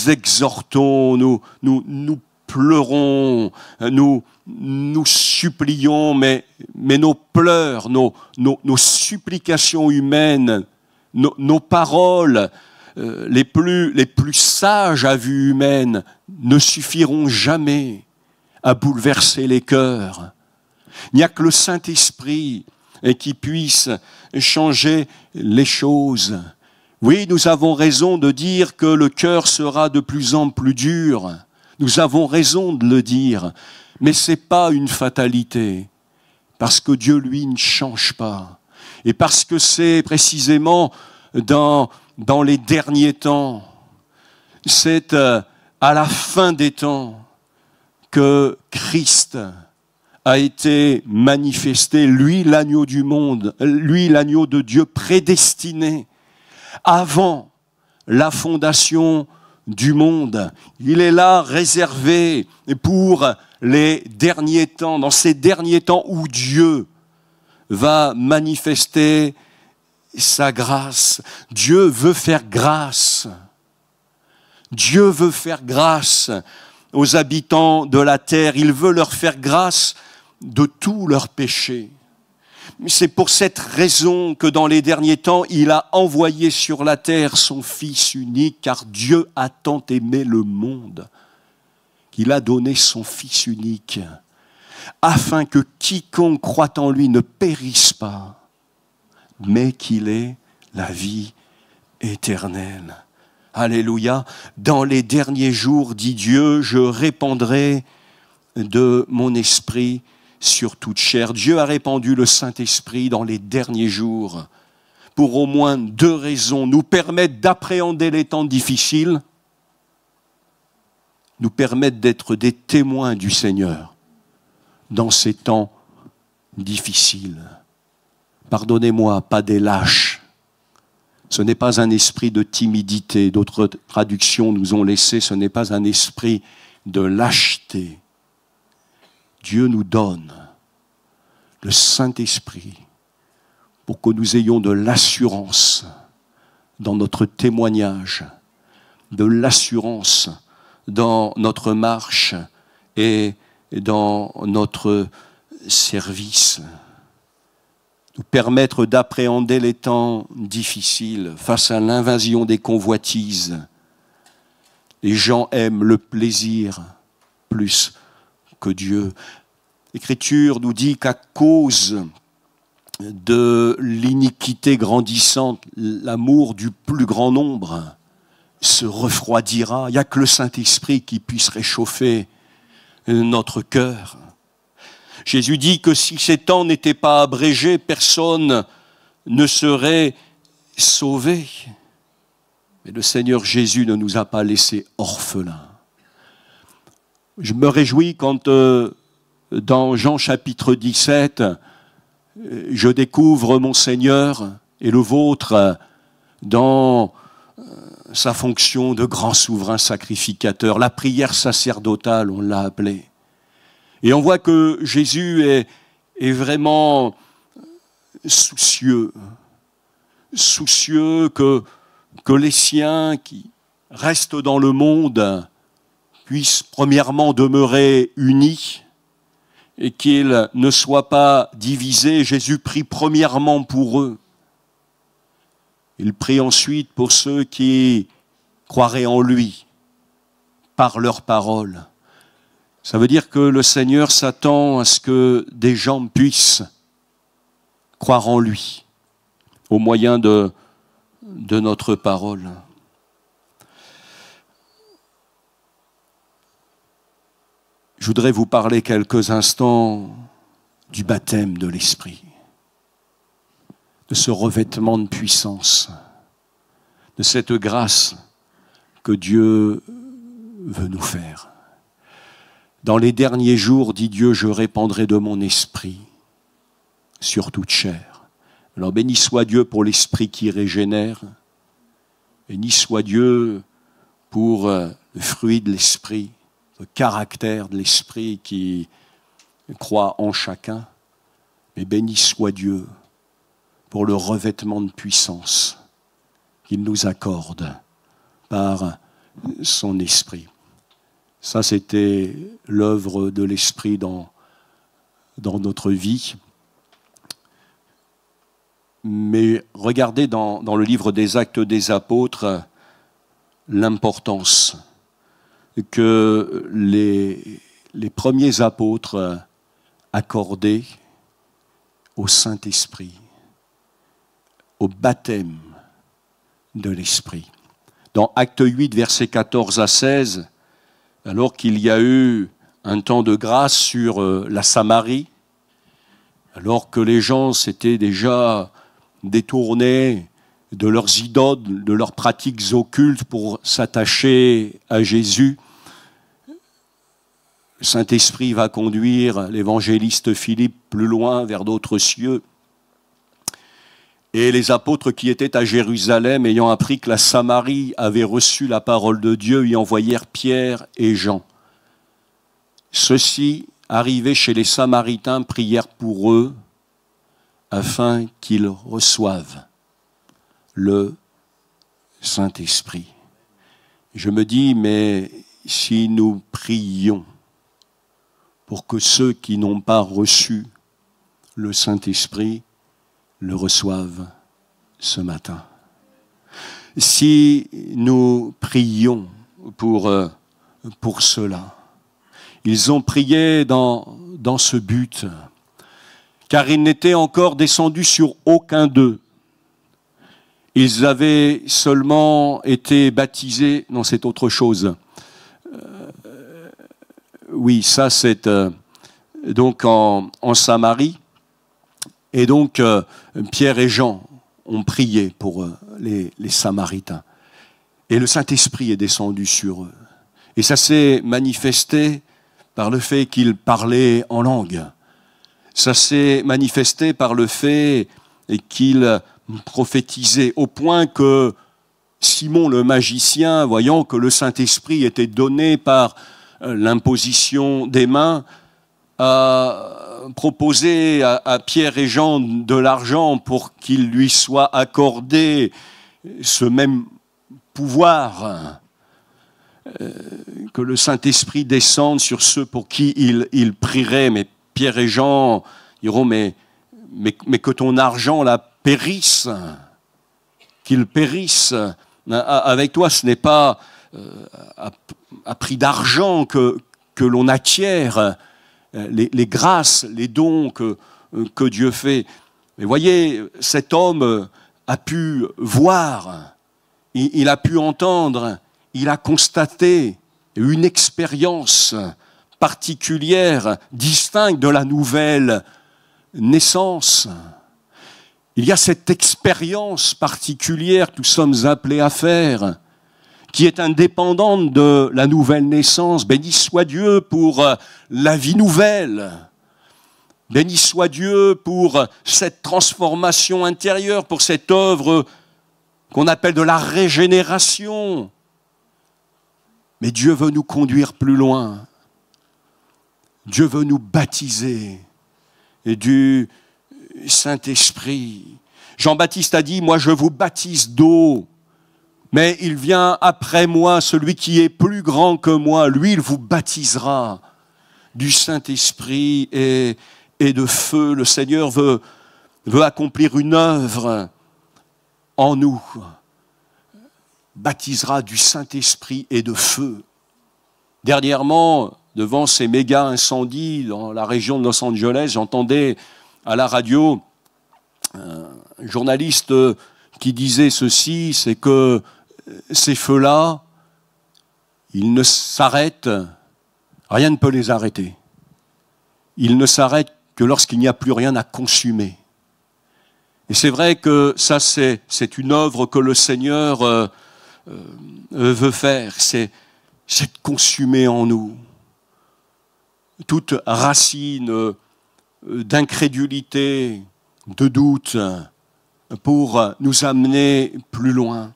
exhortons, nous pleurons, nous supplions, mais nos pleurs, nos supplications humaines, nos paroles, les plus sages à vue humaine ne suffiront jamais à bouleverser les cœurs. Il n'y a que le Saint-Esprit qui puisse changer les choses. Oui, nous avons raison de dire que le cœur sera de plus en plus dur, Nous avons raison de le dire, mais ce n'est pas une fatalité, parce que Dieu, lui, ne change pas. Et parce que c'est précisément dans les derniers temps, c'est à la fin des temps que Christ a été manifesté, lui l'agneau du monde, lui l'agneau de Dieu prédestiné avant la fondation du monde. Il est là réservé pour les derniers temps, dans ces derniers temps où Dieu va manifester sa grâce. Dieu veut faire grâce. Dieu veut faire grâce aux habitants de la terre. Il veut leur faire grâce de tous leurs péchés. C'est pour cette raison que dans les derniers temps, il a envoyé sur la terre son Fils unique, car Dieu a tant aimé le monde qu'il a donné son Fils unique, afin que quiconque croit en lui ne périsse pas, mais qu'il ait la vie éternelle. Alléluia. Dans les derniers jours, dit Dieu, je répandrai de mon esprit sur toute chair. Dieu a répandu le Saint-Esprit dans les derniers jours pour au moins 2 raisons. Nous permettre d'appréhender les temps difficiles, nous permettre d'être des témoins du Seigneur dans ces temps difficiles. Pardonnez-moi, pas des lâches. Ce n'est pas un esprit de timidité. D'autres traductions nous ont laissé, ce n'est pas un esprit de lâcheté. Dieu nous donne le Saint-Esprit pour que nous ayons de l'assurance dans notre témoignage, de l'assurance dans notre marche et dans notre service. Nous permettre d'appréhender les temps difficiles face à l'invasion des convoitises. Les gens aiment le plaisir plus que Dieu. L'Écriture nous dit qu'à cause de l'iniquité grandissante, l'amour du plus grand nombre se refroidira. Il n'y a que le Saint-Esprit qui puisse réchauffer notre cœur. Jésus dit que si ces temps n'étaient pas abrégés, personne ne serait sauvé. Mais le Seigneur Jésus ne nous a pas laissés orphelins. Je me réjouis quand dans Jean chapitre 17, je découvre mon Seigneur et le vôtre dans sa fonction de grand souverain sacrificateur. La prière sacerdotale, on l'a appelée. Et on voit que Jésus est vraiment soucieux que les siens qui restent dans le monde puissent premièrement demeurer unis et qu'ils ne soient pas divisés. Jésus prie premièrement pour eux. Il prie ensuite pour ceux qui croiraient en lui par leur parole. Ça veut dire que le Seigneur s'attend à ce que des gens puissent croire en lui au moyen de notre parole. Je voudrais vous parler quelques instants du baptême de l'Esprit, de ce revêtement de puissance, de cette grâce que Dieu veut nous faire. Dans les derniers jours, dit Dieu, je répandrai de mon esprit sur toute chair. Alors béni soit Dieu pour l'esprit qui régénère, béni soit Dieu pour le fruit de l'esprit, le caractère de l'esprit qui croit en chacun, mais béni soit Dieu pour le revêtement de puissance qu'il nous accorde par son esprit. Ça, c'était l'œuvre de l'Esprit dans notre vie. Mais regardez dans le livre des Actes des Apôtres l'importance que les premiers apôtres accordaient au Saint-Esprit, au baptême de l'Esprit. Dans Acte 8, versets 14 à 16, alors qu'il y a eu un temps de grâce sur la Samarie, alors que les gens s'étaient déjà détournés de leurs idoles, de leurs pratiques occultes pour s'attacher à Jésus, le Saint-Esprit va conduire l'évangéliste Philippe plus loin vers d'autres cieux. Et les apôtres qui étaient à Jérusalem, ayant appris que la Samarie avait reçu la parole de Dieu, y envoyèrent Pierre et Jean. Ceux-ci, arrivés chez les Samaritains, prièrent pour eux afin qu'ils reçoivent le Saint-Esprit. Je me dis, mais si nous prions pour que ceux qui n'ont pas reçu le Saint-Esprit le reçoivent ce matin. Si nous prions pour cela, ils ont prié dans ce but, car ils n'étaient encore descendus sur aucun d'eux. Ils avaient seulement été baptisés, non, c'est autre chose. Oui, ça c'est donc en Samarie. Et donc Pierre et Jean ont prié pour les Samaritains. Et le Saint-Esprit est descendu sur eux. Et ça s'est manifesté par le fait qu'ils parlaient en langue. Ça s'est manifesté par le fait qu'ils prophétisaient, au point que Simon le magicien, voyant que le Saint-Esprit était donné par l'imposition des mains, a proposé à Pierre et Jean de l'argent pour qu'il lui soit accordé ce même pouvoir, que le Saint-Esprit descende sur ceux pour qui il prierait. Mais Pierre et Jean diront, mais que ton argent là périsse, qu'il périsse. Avec toi, ce n'est pas à prix d'argent que l'on acquiert les grâces, les dons que Dieu fait. Mais voyez, cet homme a pu voir, il a pu entendre, il a constaté une expérience particulière, distincte de la nouvelle naissance. Il y a cette expérience particulière que nous sommes appelés à faire, qui est indépendante de la nouvelle naissance. Béni soit Dieu pour la vie nouvelle. Béni soit Dieu pour cette transformation intérieure, pour cette œuvre qu'on appelle de la régénération. Mais Dieu veut nous conduire plus loin. Dieu veut nous baptiser du Saint-Esprit. Jean-Baptiste a dit, moi je vous baptise d'eau, mais il vient après moi, celui qui est plus grand que moi, lui il vous baptisera du Saint-Esprit et de feu. Le Seigneur veut accomplir une œuvre en nous, baptisera du Saint-Esprit et de feu. Dernièrement, devant ces méga incendies dans la région de Los Angeles, j'entendais à la radio un journaliste qui disait ceci, c'est que ces feux-là, ils ne s'arrêtent, rien ne peut les arrêter. Ils ne s'arrêtent que lorsqu'il n'y a plus rien à consumer. Et c'est vrai que ça, c'est une œuvre que le Seigneur veut faire, c'est de consumer en nous toute racine d'incrédulité, de doute, pour nous amener plus loin.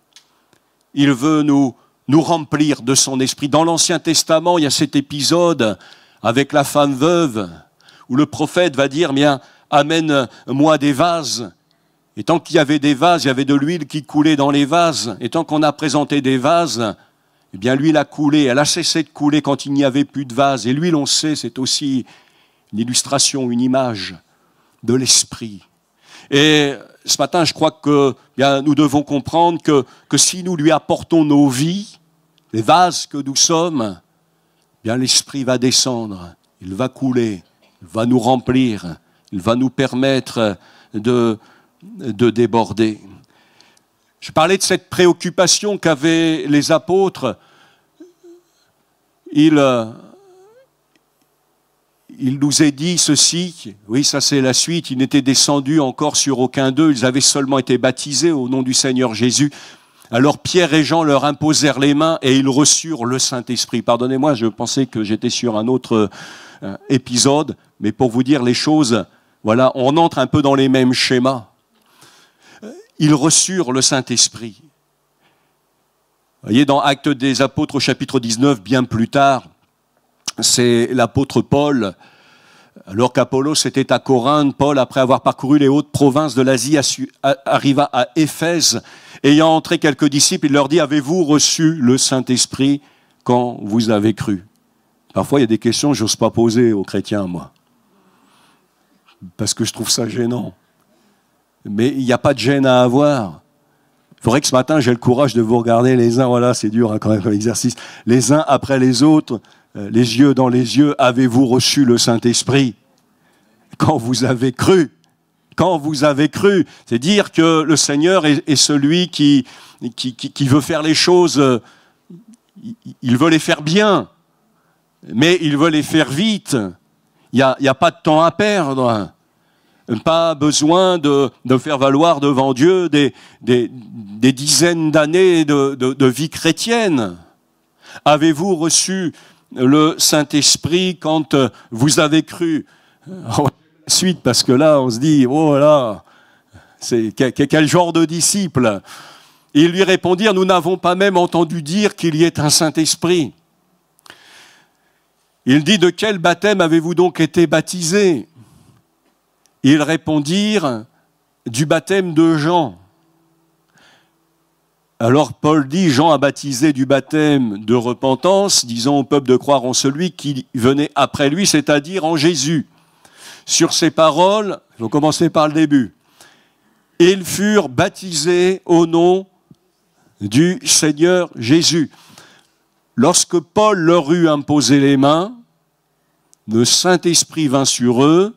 Il veut nous remplir de son esprit. Dans l'Ancien Testament, il y a cet épisode avec la femme veuve, où le prophète va dire, bien, amène-moi des vases. Et tant qu'il y avait des vases, il y avait de l'huile qui coulait dans les vases. Et tant qu'on a présenté des vases, eh bien l'huile a coulé. Elle a cessé de couler quand il n'y avait plus de vases. Et l'huile, on le sait, c'est aussi une illustration, une image de l'esprit. Et ce matin, je crois que bien, nous devons comprendre que si nous lui apportons nos vies, les vases que nous sommes, bien l'esprit va descendre, il va couler, il va nous remplir, il va nous permettre de déborder. Je parlais de cette préoccupation qu'avaient les apôtres. il nous est dit ceci, oui, ça c'est la suite, il n'était descendu encore sur aucun d'eux, ils avaient seulement été baptisés au nom du Seigneur Jésus. Alors Pierre et Jean leur imposèrent les mains et ils reçurent le Saint-Esprit. Pardonnez-moi, je pensais que j'étais sur un autre épisode, mais pour vous dire les choses, voilà, on entre un peu dans les mêmes schémas. Ils reçurent le Saint-Esprit. Vous voyez, dans Actes des Apôtres au chapitre 19, bien plus tard, c'est l'apôtre Paul, alors qu'Apollos était à Corinthe, Paul, après avoir parcouru les hautes provinces de l'Asie, arriva à Éphèse. Ayant entré quelques disciples, il leur dit, avez-vous reçu le Saint-Esprit quand vous avez cru? Parfois, il y a des questions que je n'ose pas poser aux chrétiens, moi, parce que je trouve ça gênant. Mais il n'y a pas de gêne à avoir. Il faudrait que ce matin, j'ai le courage de vous regarder les uns, voilà, c'est dur hein, quand même comme exercice, les uns après les autres, les yeux dans les yeux, avez-vous reçu le Saint-Esprit quand vous avez cru? Quand vous avez cru, c'est dire que le Seigneur est celui qui veut faire les choses, il veut les faire bien, mais il veut les faire vite. Il n'y a pas de temps à perdre. Pas besoin de faire valoir devant Dieu des dizaines d'années de vie chrétienne. Avez-vous reçu le Saint-Esprit quand vous avez cru? Suite, parce que là, on se dit, oh là, c'est quel genre de disciple? Ils lui répondirent, nous n'avons pas même entendu dire qu'il y ait un Saint-Esprit. Il dit, de quel baptême avez-vous donc été baptisés? Ils répondirent, du baptême de Jean. Alors Paul dit, Jean a baptisé du baptême de repentance, disant au peuple de croire en celui qui venait après lui, c'est-à-dire en Jésus. Sur ces paroles, il faut commencer par le début. Ils furent baptisés au nom du Seigneur Jésus. Lorsque Paul leur eut imposé les mains, le Saint-Esprit vint sur eux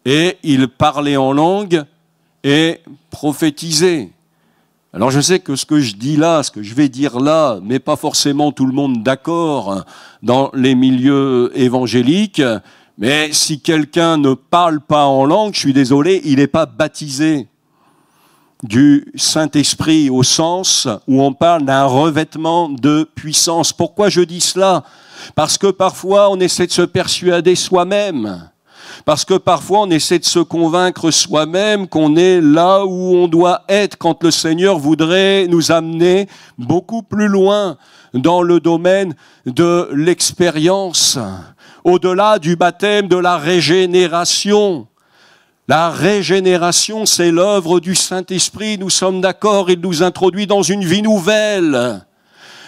et ils parlaient en langue et prophétisaient. Alors je sais que ce que je dis là, ce que je vais dire là, met pas forcément tout le monde d'accord dans les milieux évangéliques, mais si quelqu'un ne parle pas en langue, je suis désolé, il n'est pas baptisé du Saint-Esprit au sens où on parle d'un revêtement de puissance. Pourquoi je dis cela? Parce que parfois on essaie de se persuader soi-même. Parce que parfois on essaie de se convaincre soi-même qu'on est là où on doit être quand le Seigneur voudrait nous amener beaucoup plus loin dans le domaine de l'expérience, au-delà du baptême de la régénération. La régénération, c'est l'œuvre du Saint-Esprit, nous sommes d'accord, il nous introduit dans une vie nouvelle.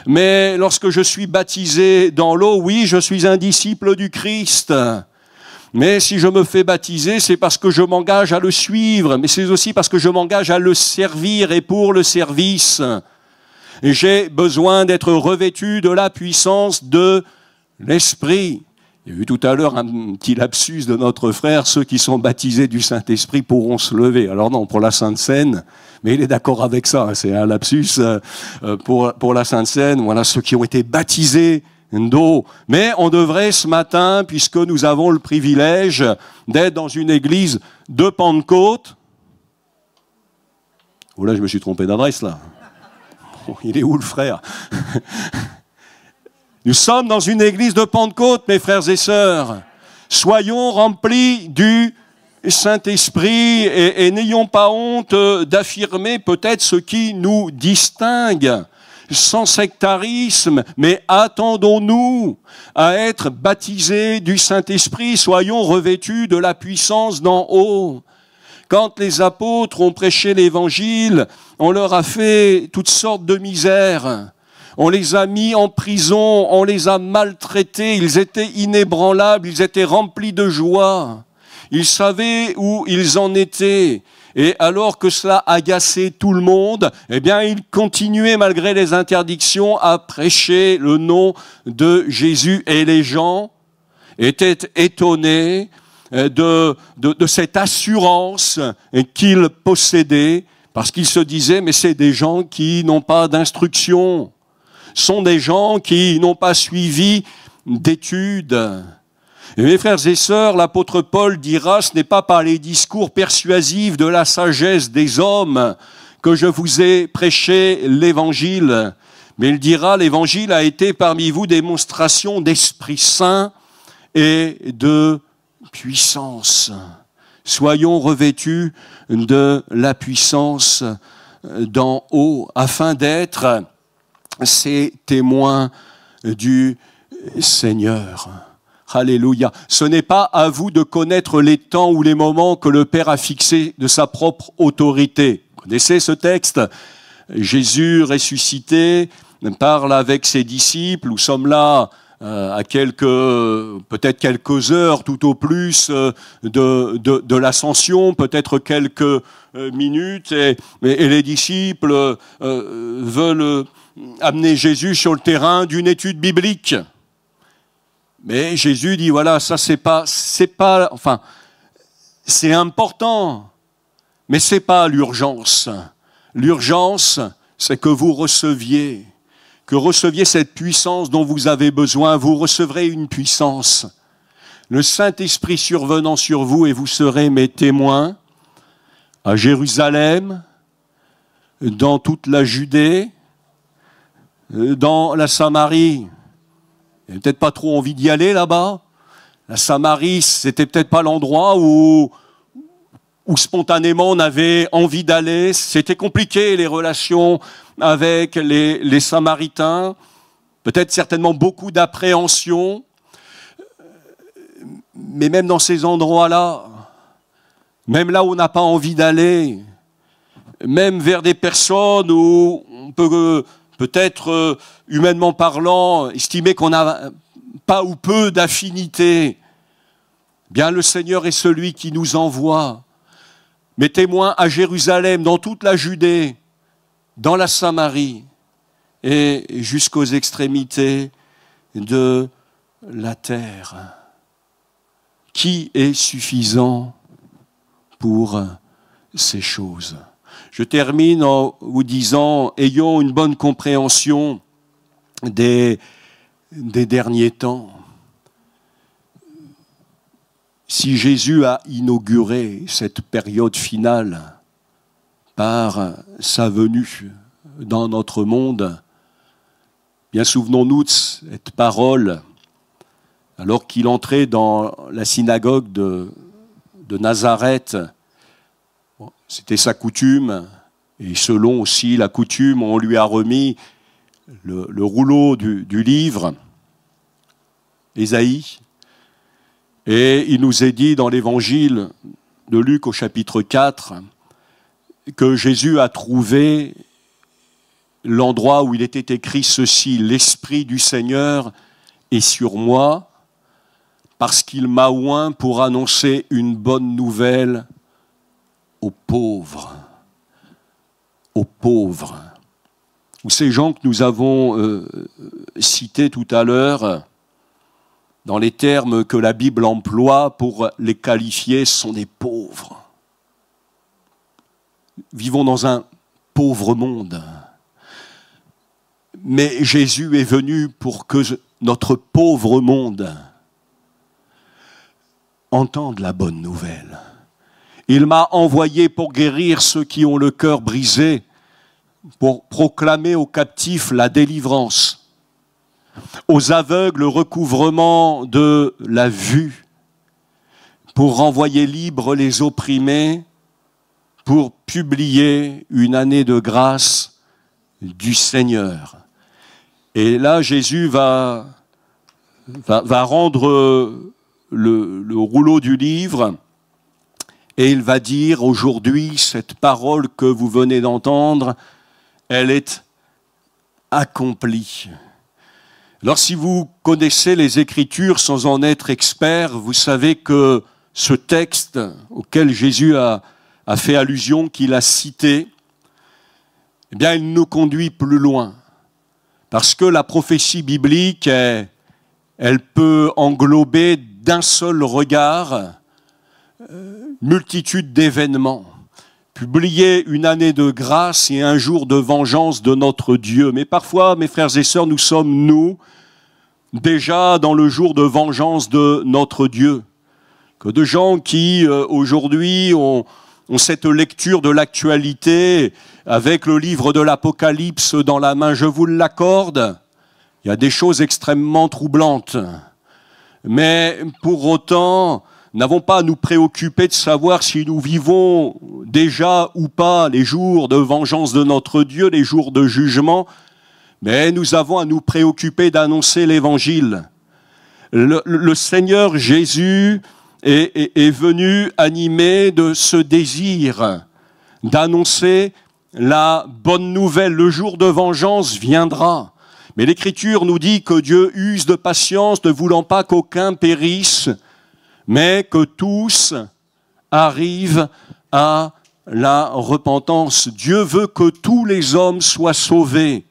Mais lorsque je suis baptisé dans l'eau, oui, je suis un disciple du Christ. Mais si je me fais baptiser, c'est parce que je m'engage à le suivre, mais c'est aussi parce que je m'engage à le servir et pour le service. J'ai besoin d'être revêtu de la puissance de l'Esprit. J'ai vu tout à l'heure un petit lapsus de notre frère, ceux qui sont baptisés du Saint-Esprit pourront se lever. Alors non, pour la Sainte Seine, mais il est d'accord avec ça, c'est un lapsus pour la Sainte Seine, voilà ceux qui ont été baptisés d'eau. Mais on devrait ce matin, puisque nous avons le privilège d'être dans une église de Pentecôte. Oh là, je me suis trompé d'adresse là. Il est où le frère? Nous sommes dans une église de Pentecôte, mes frères et sœurs. Soyons remplis du Saint-Esprit et n'ayons pas honte d'affirmer peut-être ce qui nous distingue. Sans sectarisme, mais attendons-nous à être baptisés du Saint-Esprit, soyons revêtus de la puissance d'en haut. Quand les apôtres ont prêché l'Évangile, on leur a fait toutes sortes de misères. On les a mis en prison, on les a maltraités, ils étaient inébranlables, ils étaient remplis de joie. Ils savaient où ils en étaient. Et alors que cela agaçait tout le monde, eh bien, ils continuaient malgré les interdictions à prêcher le nom de Jésus. Et les gens étaient étonnés de cette assurance qu'ils possédaient, parce qu'ils se disaient, mais c'est des gens qui n'ont pas d'instruction. sont des gens qui n'ont pas suivi d'études. Et mes frères et sœurs, l'apôtre Paul dira, ce n'est pas par les discours persuasifs de la sagesse des hommes que je vous ai prêché l'évangile, mais il dira, l'évangile a été parmi vous démonstration d'Esprit Saint et de puissance. Soyons revêtus de la puissance d'en haut, afin d'être ces témoins du Seigneur. Alléluia. Ce n'est pas à vous de connaître les temps ou les moments que le Père a fixés de sa propre autorité. Vous connaissez ce texte? Jésus ressuscité parle avec ses disciples. Nous sommes là à peut-être quelques heures tout au plus de l'ascension, peut-être quelques minutes, et les disciples veulent amener Jésus sur le terrain d'une étude biblique. Mais Jésus dit, voilà, ça c'est important, mais c'est pas l'urgence. L'urgence, c'est que vous receviez cette puissance dont vous avez besoin. Vous recevrez une puissance. Le Saint-Esprit survenant sur vous, et vous serez mes témoins à Jérusalem, dans toute la Judée, dans la Samarie. Il n'y avait peut-être pas trop envie d'y aller là-bas. La Samarie, c'était peut-être pas l'endroit où spontanément on avait envie d'aller. C'était compliqué, les relations avec les Samaritains. Peut-être certainement beaucoup d'appréhension. Mais même dans ces endroits-là, même là où on n'a pas envie d'aller, même vers des personnes où on peut peut-être, humainement parlant, estimer qu'on n'a pas ou peu d'affinité, bien le Seigneur est celui qui nous envoie. Mes témoins à Jérusalem, dans toute la Judée, dans la Samarie et jusqu'aux extrémités de la terre. Qui est suffisant pour ces choses? Je termine en vous disant, ayons une bonne compréhension des derniers temps. Si Jésus a inauguré cette période finale par sa venue dans notre monde, bien souvenons-nous de cette parole alors qu'il entrait dans la synagogue de Nazareth. C'était sa coutume, et selon aussi la coutume, on lui a remis le rouleau du livre, Ésaïe, et il nous est dit dans l'évangile de Luc au chapitre 4 que Jésus a trouvé l'endroit où il était écrit ceci: « L'Esprit du Seigneur est sur moi, parce qu'il m'a oint pour annoncer une bonne nouvelle aux pauvres. » Aux pauvres. Ou ces gens que nous avons cités tout à l'heure, dans les termes que la Bible emploie pour les qualifier, sont des pauvres. Vivons dans un pauvre monde. Mais Jésus est venu pour que notre pauvre monde entende la bonne nouvelle. Il m'a envoyé pour guérir ceux qui ont le cœur brisé, pour proclamer aux captifs la délivrance, aux aveugles le recouvrement de la vue, pour renvoyer libres les opprimés, pour publier une année de grâce du Seigneur. Et là, Jésus va rendre le rouleau du livre, et il va dire aujourd'hui, cette parole que vous venez d'entendre, elle est accomplie. Alors si vous connaissez les Écritures sans en être expert, vous savez que ce texte auquel Jésus a fait allusion, qu'il a cité, eh bien il nous conduit plus loin. Parce que la prophétie biblique, elle peut englober d'un seul regard multitude d'événements. publier une année de grâce et un jour de vengeance de notre Dieu. Mais parfois, mes frères et sœurs, nous sommes, nous, déjà dans le jour de vengeance de notre Dieu. Que de gens qui, aujourd'hui, ont cette lecture de l'actualité avec le livre de l'Apocalypse dans la main, je vous l'accorde, il y a des choses extrêmement troublantes. Mais pour autant, n'avons pas à nous préoccuper de savoir si nous vivons déjà ou pas les jours de vengeance de notre Dieu, les jours de jugement, mais nous avons à nous préoccuper d'annoncer l'Évangile. Le Seigneur Jésus est venu animé de ce désir d'annoncer la bonne nouvelle. Le jour de vengeance viendra. Mais l'Écriture nous dit que Dieu use de patience, ne voulant pas qu'aucun périsse, mais que tous arrivent à la repentance. Dieu veut que tous les hommes soient sauvés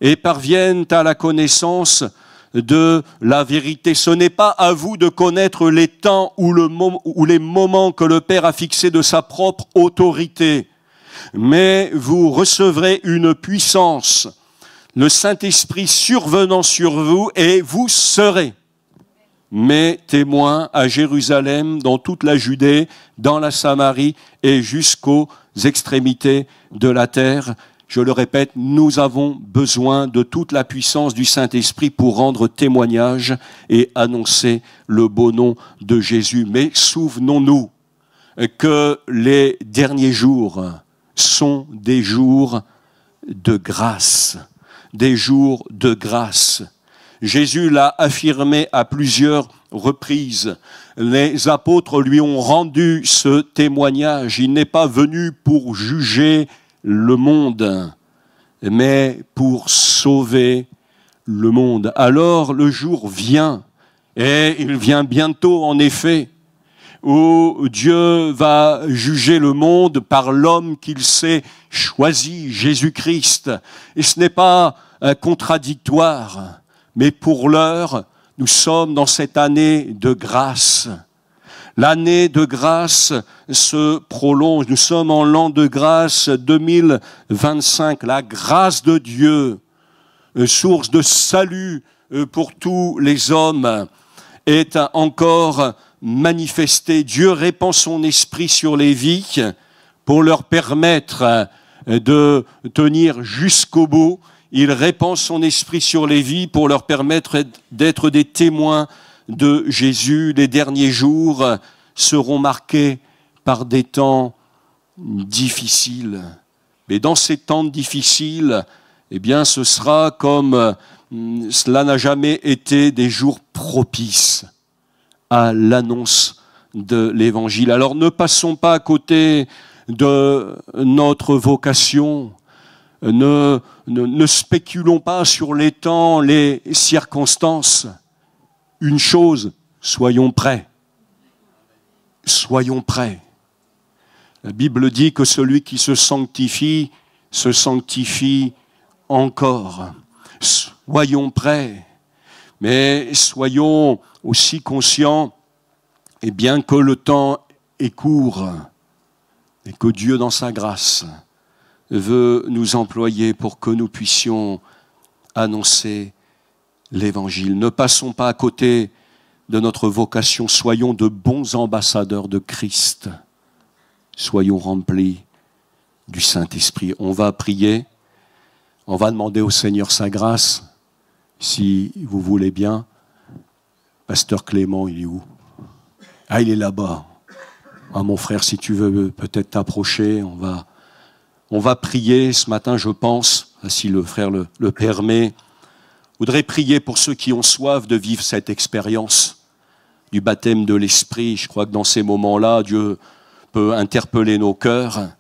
et parviennent à la connaissance de la vérité. Ce n'est pas à vous de connaître les temps ou les moments que le Père a fixés de sa propre autorité, mais vous recevrez une puissance, le Saint-Esprit survenant sur vous, et vous serez mes témoins à Jérusalem, dans toute la Judée, dans la Samarie et jusqu'aux extrémités de la terre. Je le répète, nous avons besoin de toute la puissance du Saint-Esprit pour rendre témoignage et annoncer le beau nom de Jésus. Mais souvenons-nous que les derniers jours sont des jours de grâce. Des jours de grâce. Jésus l'a affirmé à plusieurs reprises. Les apôtres lui ont rendu ce témoignage. Il n'est pas venu pour juger le monde, mais pour sauver le monde. Alors le jour vient, et il vient bientôt en effet, où Dieu va juger le monde par l'homme qu'il s'est choisi, Jésus-Christ. Et ce n'est pas contradictoire, mais pour l'heure, nous sommes dans cette année de grâce. L'année de grâce se prolonge. Nous sommes en l'an de grâce 2025. La grâce de Dieu, source de salut pour tous les hommes, est encore manifestée. Dieu répand son esprit sur les vies pour leur permettre de tenir jusqu'au bout. Il répand son esprit sur les vies pour leur permettre d'être des témoins de Jésus. Les derniers jours seront marqués par des temps difficiles. Mais dans ces temps difficiles, eh bien, ce sera comme cela n'a jamais été des jours propices à l'annonce de l'Évangile. Alors ne passons pas à côté de notre vocation. Ne spéculons pas sur les temps, les circonstances. Une chose, soyons prêts. Soyons prêts. La Bible dit que celui qui se sanctifie encore. Soyons prêts. Mais soyons aussi conscients, et bien que le temps est court, et que Dieu, dans sa grâce, veut nous employer pour que nous puissions annoncer l'Évangile. Ne passons pas à côté de notre vocation. Soyons de bons ambassadeurs de Christ. Soyons remplis du Saint-Esprit. On va prier. On va demander au Seigneur sa grâce. Si vous voulez bien. Pasteur Clément, il est où? Ah, il est là-bas. Ah, mon frère, si tu veux peut-être t'approcher, on va prier ce matin, je pense, si le frère le permet. Je voudrais prier pour ceux qui ont soif de vivre cette expérience du baptême de l'Esprit. Je crois que dans ces moments-là, Dieu peut interpeller nos cœurs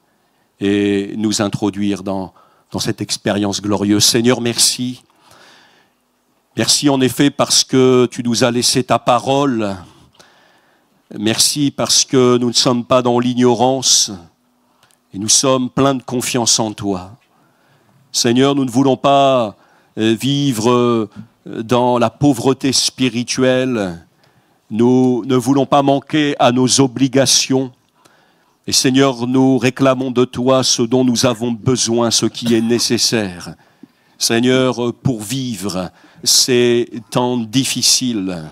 et nous introduire dans cette expérience glorieuse. Seigneur, merci. Merci en effet parce que tu nous as laissé ta parole. Merci parce que nous ne sommes pas dans l'ignorance et nous sommes pleins de confiance en toi. Seigneur, nous ne voulons pas vivre dans la pauvreté spirituelle. Nous ne voulons pas manquer à nos obligations. Et Seigneur, nous réclamons de toi ce dont nous avons besoin, ce qui est nécessaire. Seigneur, pour vivre ces temps difficiles,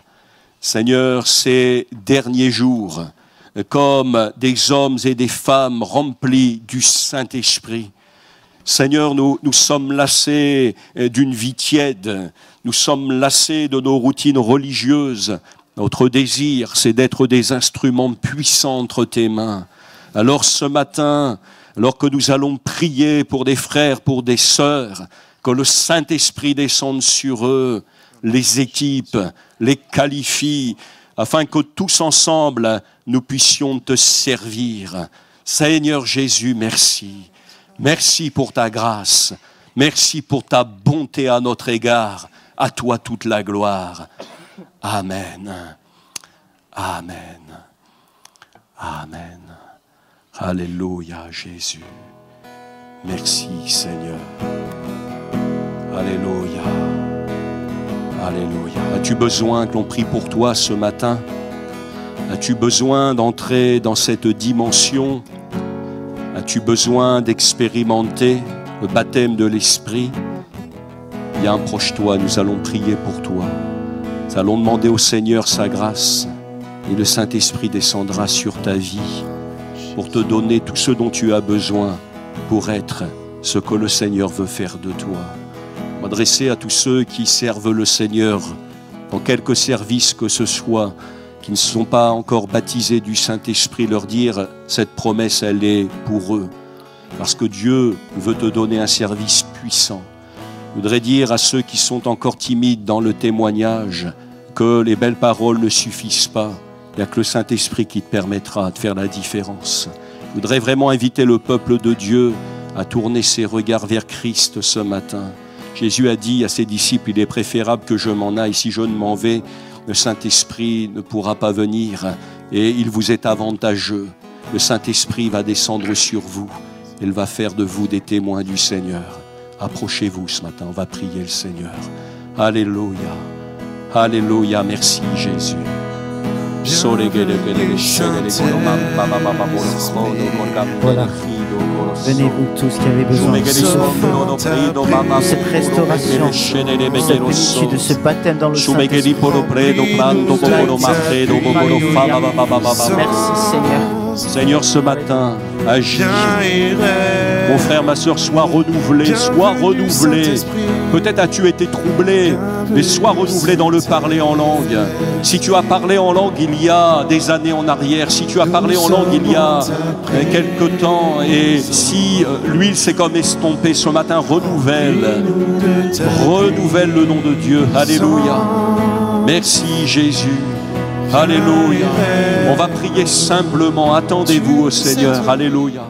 Seigneur, ces derniers jours, comme des hommes et des femmes remplis du Saint-Esprit. Seigneur, nous sommes lassés d'une vie tiède, nous sommes lassés de nos routines religieuses. Notre désir, c'est d'être des instruments puissants entre tes mains. Alors ce matin, alors que nous allons prier pour des frères, pour des sœurs, que le Saint-Esprit descende sur eux, les équipe, les qualifie, afin que tous ensemble, nous puissions te servir. Seigneur Jésus, merci. Merci pour ta grâce. Merci pour ta bonté à notre égard. À toi toute la gloire. Amen. Amen. Amen. Alléluia, Jésus. Merci, Seigneur. Alléluia. Alléluia. As-tu besoin que l'on prie pour toi ce matin? As-tu besoin d'entrer dans cette dimension? As-tu besoin d'expérimenter le baptême de l'Esprit? Viens, approche-toi, nous allons prier pour toi. Nous allons demander au Seigneur sa grâce et le Saint-Esprit descendra sur ta vie pour te donner tout ce dont tu as besoin pour être ce que le Seigneur veut faire de toi. M'adresser à tous ceux qui servent le Seigneur dans quelque service que ce soit, qui ne sont pas encore baptisés du Saint-Esprit, leur dire cette promesse, elle est pour eux. Parce que Dieu veut te donner un service puissant. Je voudrais dire à ceux qui sont encore timides dans le témoignage que les belles paroles ne suffisent pas. Il n'y a que le Saint-Esprit qui te permettra de faire la différence. Je voudrais vraiment inviter le peuple de Dieu à tourner ses regards vers Christ ce matin. Jésus a dit à ses disciples, il est préférable que je m'en aille. Si je ne m'en vais, le Saint-Esprit ne pourra pas venir et il vous est avantageux. Le Saint-Esprit va descendre sur vous. Il va faire de vous des témoins du Seigneur. Approchez-vous ce matin, on va prier le Seigneur. Alléluia. Alléluia, merci Jésus. Voilà. Venez vous tous qui avez besoin de cette restauration, de cette plénitude, de ce baptême dans le Saint-Esprit. Merci Seigneur. Seigneur, ce matin, agis. Mon frère, ma soeur, sois renouvelé, sois renouvelé. Peut-être as-tu été troublé, mais sois renouvelé dans le parler en langue. Si tu as parlé en langue il y a des années en arrière, si tu as parlé en langue il y a quelque temps, et si l'huile s'est comme estompée ce matin, renouvelle le nom de Dieu. Alléluia. Merci Jésus. Alléluia. On va prier simplement. Attendez-vous au Seigneur. Alléluia.